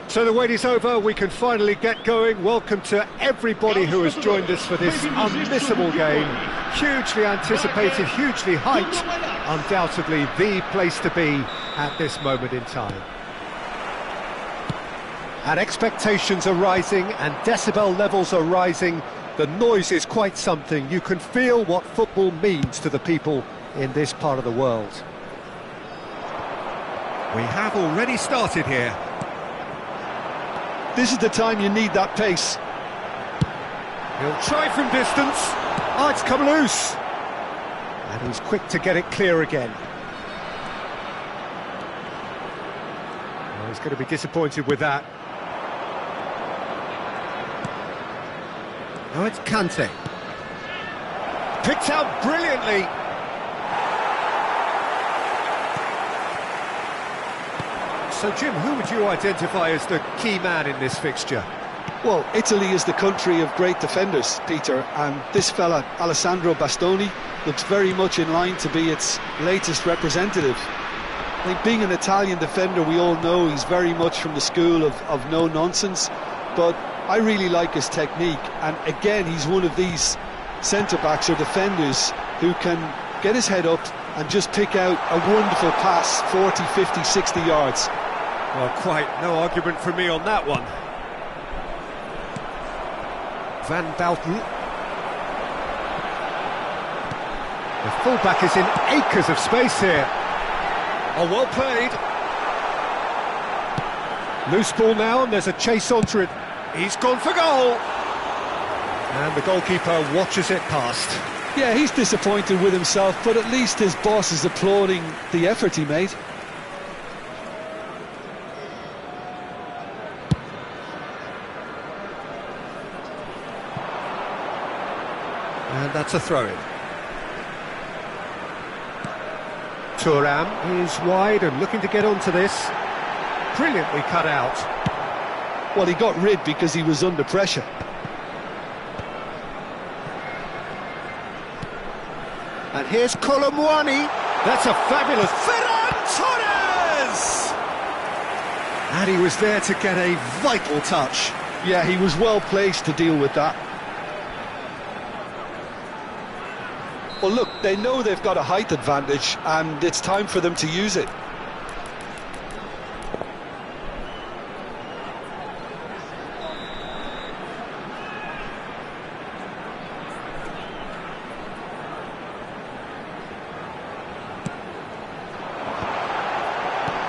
So the wait is over, we can finally get going. Welcome to everybody who has joined us for this unmissable game. Hugely anticipated, hugely hyped, undoubtedly the place to be at this moment in time. And expectations are rising and decibel levels are rising. The noise is quite something. You can feel what football means to the people in this part of the world. We have already started here. This is the time you need that pace. He'll try from distance. Oh, it's come loose. And he's quick to get it clear again. Oh, he's going to be disappointed with that. Oh, it's Kante. Picked out brilliantly. So, Jim, who would you identify as the key man in this fixture? Well, Italy is the country of great defenders, Peter, and this fella, Alessandro Bastoni, looks very much in line to be its latest representative. I think being an Italian defender, we all know he's very much from the school of no-nonsense, but I really like his technique, and again, he's one of these centre-backs or defenders who can get his head up and just pick out a wonderful pass, 40, 50, 60 yards. Well, quite no argument from me on that one. Van Bouten. The fullback is in acres of space here. Oh, well played. Loose ball now, and there's a chase onto it. He's gone for goal. And the goalkeeper watches it past. Yeah, he's disappointed with himself, but at least his boss is applauding the effort he made. And that's a throw-in. Thuram is wide and looking to get onto this. Brilliantly cut out. Well, he got rid because he was under pressure. And here's Colomwani. That's a fabulous... Ferran Torres! And he was there to get a vital touch. Yeah, he was well placed to deal with that. Well, look, they know they've got a height advantage, and it's time for them to use it.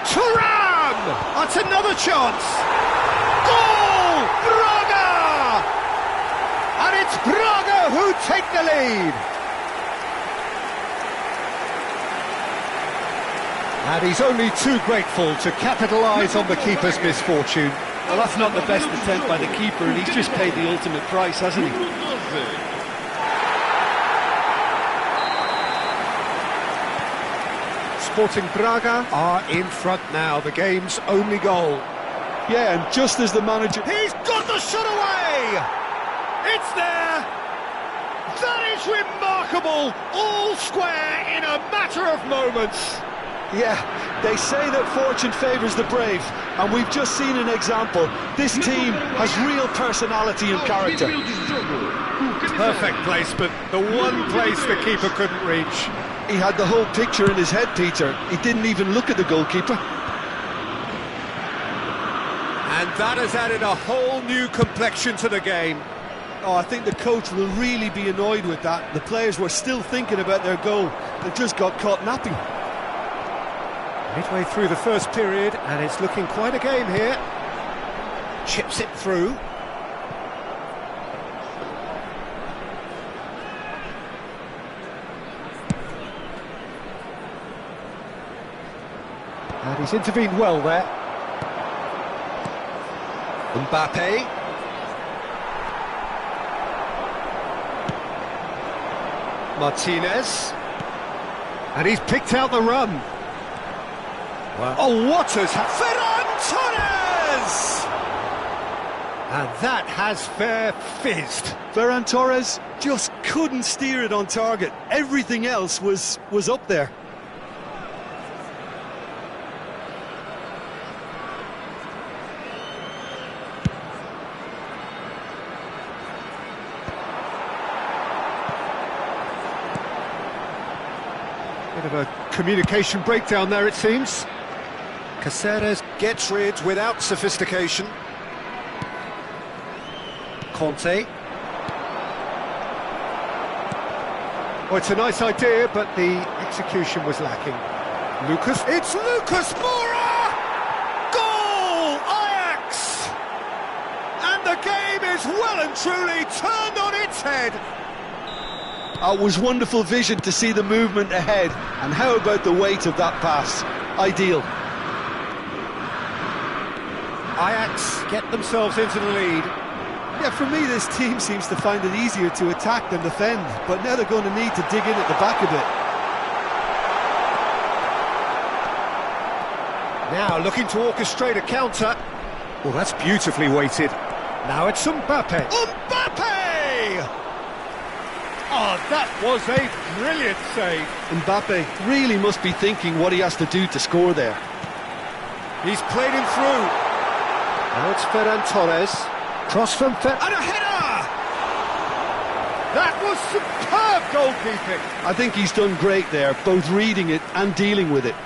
Thuram! That's another chance! Goal! Braga! And it's Braga who take the lead! And he's only too grateful to capitalise on the keeper's misfortune. Well, that's not the best attempt by the keeper, and he's just paid the ultimate price, hasn't he? Sporting Braga are in front now, the game's only goal. Yeah, and just as the manager... He's got the shot away! It's there! That is remarkable! All square in a matter of moments! Yeah, they say that fortune favours the brave, and we've just seen an example. This team has real personality and character. Perfect placement, the one place the keeper couldn't reach. He had the whole picture in his head, Peter. He didn't even look at the goalkeeper. And that has added a whole new complexion to the game. Oh, I think the coach will really be annoyed with that. The players were still thinking about their goal. They just got caught napping. Midway through the first period, and it's looking quite a game here. Chips it through. And he's intervened well there. Mbappe. Martinez. And he's picked out the run. Wow. Oh, what has Ferran Torres! And that has fair fizzed. Ferran Torres just couldn't steer it on target. Everything else was up there. Bit of a communication breakdown there, it seems. Caceres gets rid without sophistication. Conte. Well, it's a nice idea, but the execution was lacking. Lucas. It's Lucas Moura! Goal! Ajax! And the game is well and truly turned on its head. It was wonderful vision to see the movement ahead. And how about the weight of that pass? Ideal. Ajax get themselves into the lead. Yeah, for me, this team seems to find it easier to attack than defend, but now they're going to need to dig in at the back a bit. Now looking to orchestrate a counter. Well, that's beautifully weighted. Now it's Mbappe. Mbappe! Oh, that was a brilliant save. Mbappe really must be thinking what he has to do to score there. He's played him through. Now it's Ferran Torres. Cross from And a header! That was superb goalkeeping. I think he's done great there, both reading it and dealing with it.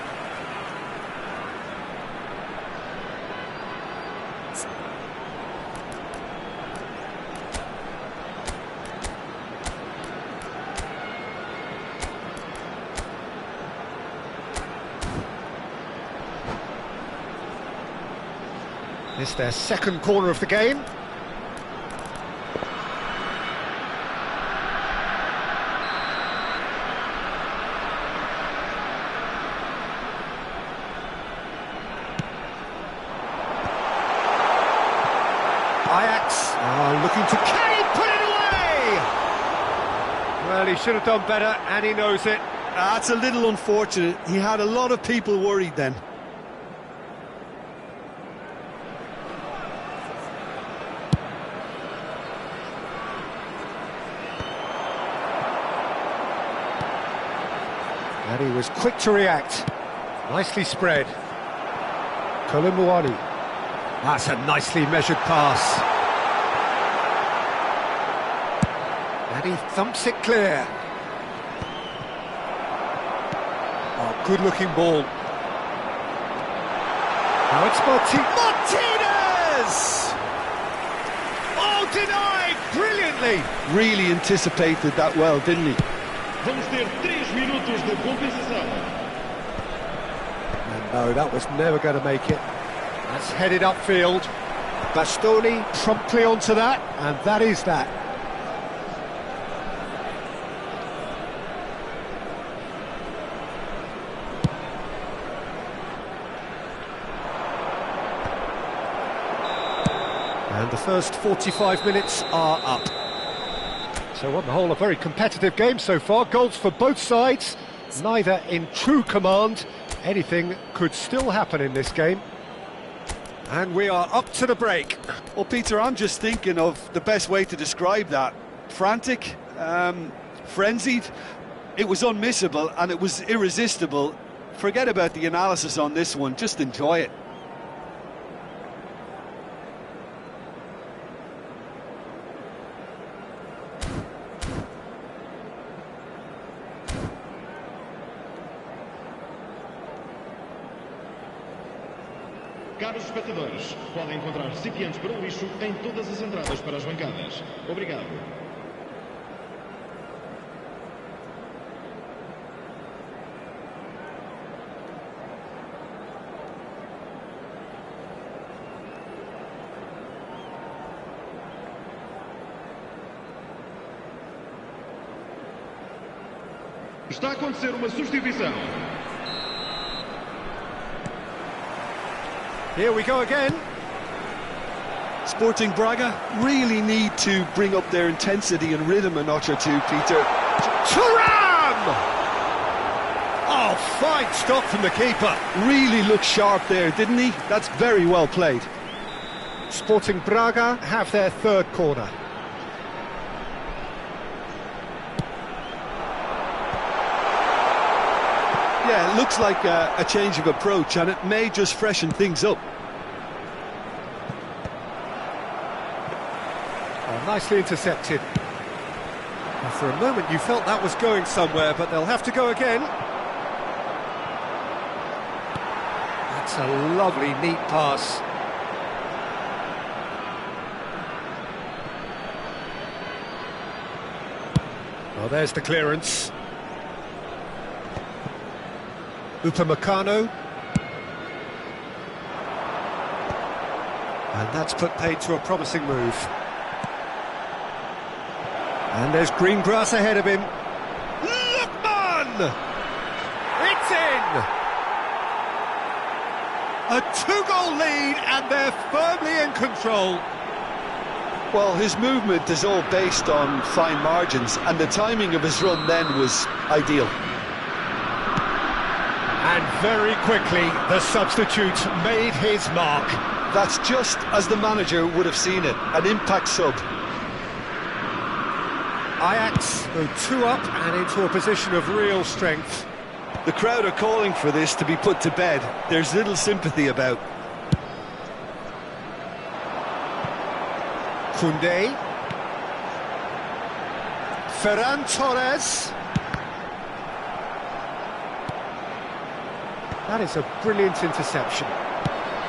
It's their second corner of the game. Ajax are looking to Kane, put it away! Well, he should have done better, and he knows it. That's a little unfortunate. He had a lot of people worried then. And he was quick to react. Nicely spread. Kolomuani. That's a nicely measured pass. And he thumps it clear. Oh, good-looking ball. Now it's Martinez! Oh, denied brilliantly. Really anticipated that well, didn't he? Vamos ter 3 minutos de compensação. And no, that was never going to make it. That's headed upfield. Bastoni promptly onto that, and that is that. And the first 45 minutes are up. So on the whole, a very competitive game so far. Goals for both sides, neither in true command. Anything could still happen in this game. And we are up to the break. Well, Peter, I'm just thinking of the best way to describe that. Frantic, frenzied. It was unmissable and it was irresistible. Forget about the analysis on this one, just enjoy it. Caros espectadores, podem encontrar recipientes para o lixo em todas as entradas para as bancadas. Obrigado. Está a acontecer uma substituição. Here we go again. Sporting Braga really need to bring up their intensity and rhythm a notch or two, Peter. Thuram! Oh, fine stop from the keeper. Really looked sharp there, didn't he? That's very well played. Sporting Braga have their third corner. Yeah, it looks like a change of approach, and it may just freshen things up. Oh, nicely intercepted. And for a moment you felt that was going somewhere, but they'll have to go again. That's a lovely, neat pass. Well, there's the clearance. Upamecano. And that's put paid to a promising move. And there's green grass ahead of him. Lookman! It's in! A two-goal lead, and they're firmly in control. Well, his movement is all based on fine margins, and the timing of his run then was ideal. And very quickly, the substitute made his mark. That's just as the manager would have seen it, an impact sub. Ajax go 2 up and into a position of real strength. The crowd are calling for this to be put to bed. There's little sympathy about. Koundé. Ferran Torres. That is a brilliant interception.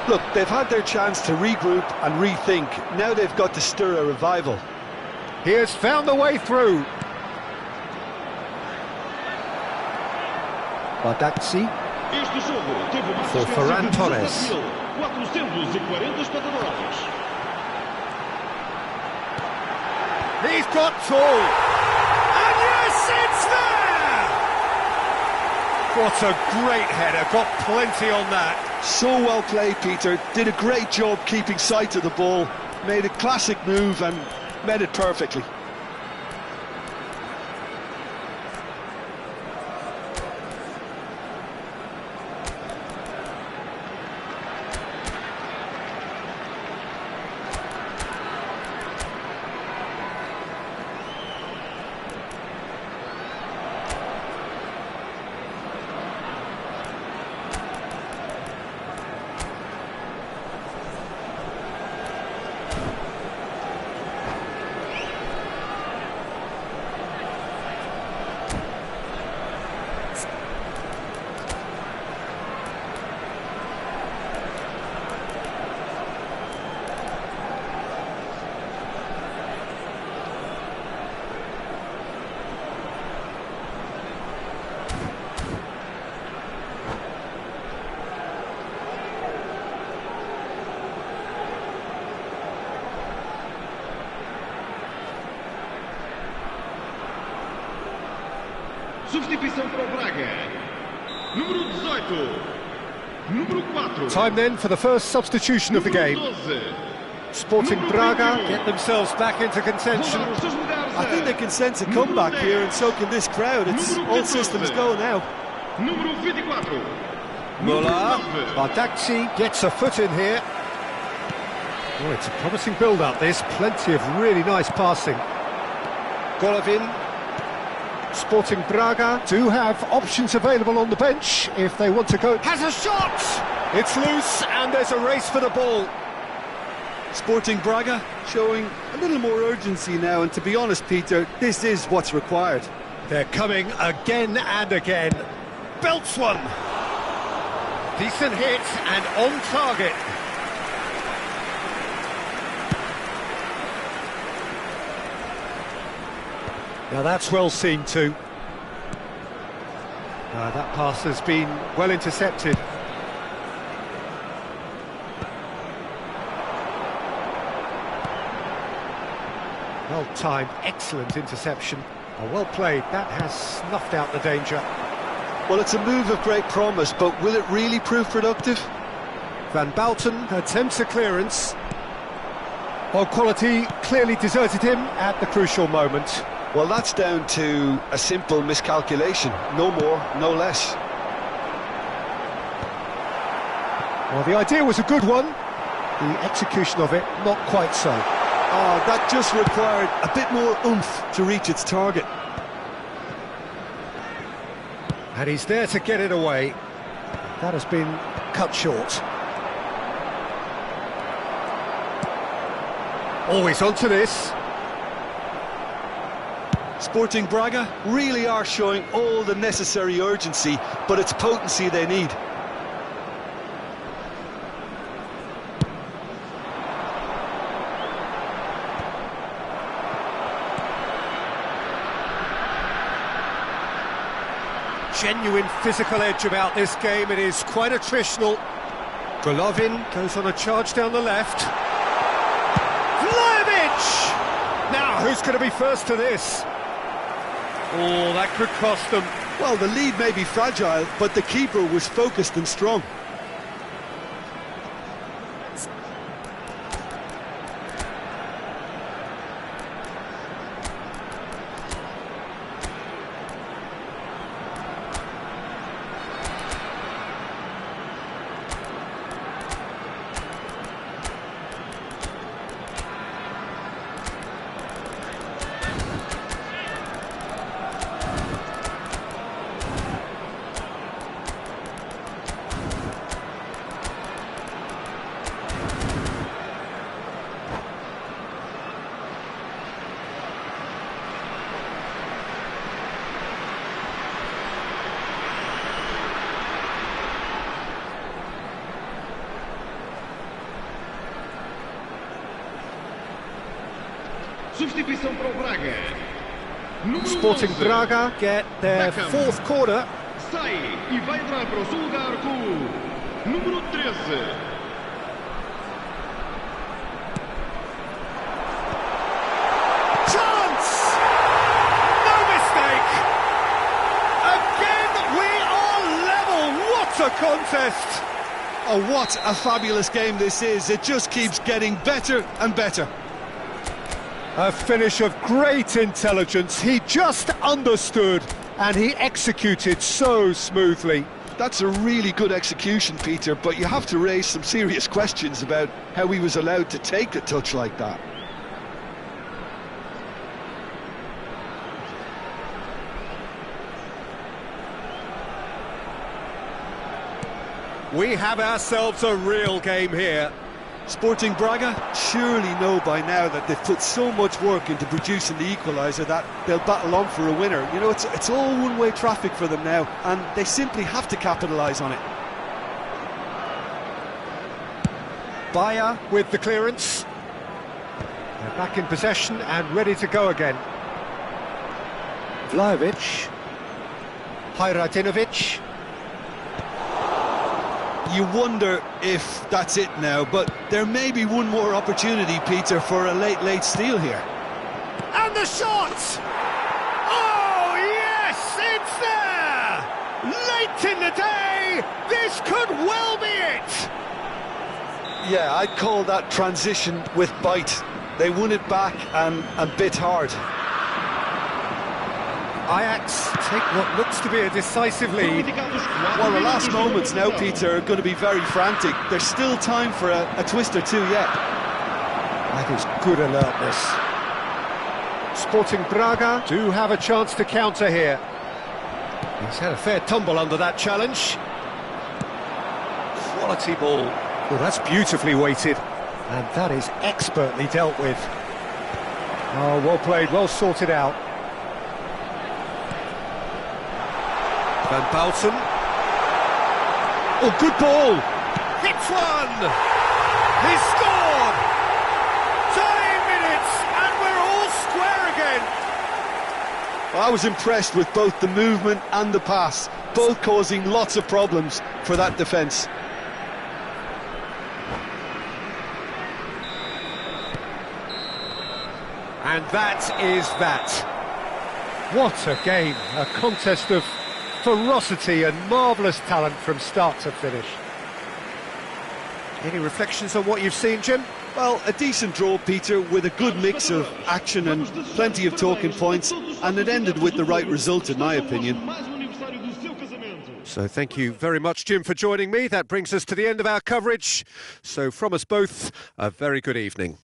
Look, they've had their chance to regroup and rethink. Now they've got to stir a revival. He has found the way through. Badaxi for Ferran Torres. 440 espectadores. He's got two. And yes, it's there! What a great header, got plenty on that. So well played, Peter. Did a great job keeping sight of the ball. Made a classic move and met it perfectly. Substituição para o Braga. Número 18. Número 4. Time then for the first substitution of the game. Sporting Braga get themselves back into contention. I think they can sense a comeback here, and so can this crowd. It's all systems go now. Número 24. Muller, Badaxi gets a foot in here. Oh, it's a promising build-up, this. Plenty of really nice passing. Golovin. Sporting Braga do have options available on the bench if they want to go. Has a shot! It's loose and there's a race for the ball. Sporting Braga showing a little more urgency now, and to be honest, Peter, this is what's required. They're coming again and again. Belts one. Decent hit and on target. Now that's well seen too. That pass has been well intercepted. Well timed, excellent interception. Oh, well played, that has snuffed out the danger. Well, it's a move of great promise, but will it really prove productive? Van Bouten attempts a clearance. Well, quality clearly deserted him at the crucial moment. Well, that's down to a simple miscalculation. No more, no less. Well, the idea was a good one. The execution of it, not quite so. Oh, that just required a bit more oomph to reach its target. And he's there to get it away. That has been cut short. Always onto this. Sporting Braga really are showing all the necessary urgency, but it's potency they need. genuine physical edge about this game. It is quite attritional. Golovin goes on a charge down the left. Vlahovic! Now, who's going to be first to this? Oh, that could cost them. Well, the lead may be fragile, but the keeper was focused and strong. Substituição para o Braga. Número Sporting 11. Braga get their Beckham. fourth corner. Sai e vai entrar para o seu lugar com o número 13. Chance! No mistake! Again, we are level. What a contest! Oh, what a fabulous game this is. It just keeps getting better and better. A finish of great intelligence. He just understood and he executed so smoothly. That's a really good execution, Peter, but you have to raise some serious questions about how he was allowed to take a touch like that. We have ourselves a real game here. Sporting Braga surely know by now that they've put so much work into producing the equaliser that they'll battle on for a winner. You know, it's all one-way traffic for them now, and they simply have to capitalise on it. Bayer with the clearance. They're back in possession and ready to go again. Vlahovic. Hajradinovic. You wonder if that's it now, but there may be one more opportunity, Peter, for a late steal here. And the shot! Oh, yes, it's there! Late in the day, this could well be it! Yeah, I'd call that transition with bite. They won it back and bit hard. Ajax take what looks to be a decisive lead. Well, the last moments now, Peter, are going to be very frantic. There's still time for a twist or two yet. That is good alertness. Sporting Braga do have a chance to counter here. He's had a fair tumble under that challenge. Quality ball. Well, that's beautifully weighted. And that is expertly dealt with. Oh, well played, well sorted out. Van Bouten. Oh, good ball. Hits one. He scored. 30 minutes and we're all square again. Well, I was impressed with both the movement and the pass, both causing lots of problems for that defence. And that is that. What a game. A contest of ferocity and marvellous talent from start to finish. Any reflections on what you've seen, Jim? Well, a decent draw, Peter, with a good mix of action and plenty of talking points, and it ended with the right result, in my opinion. So thank you very much, Jim, for joining me. That brings us to the end of our coverage. So from us both, a very good evening.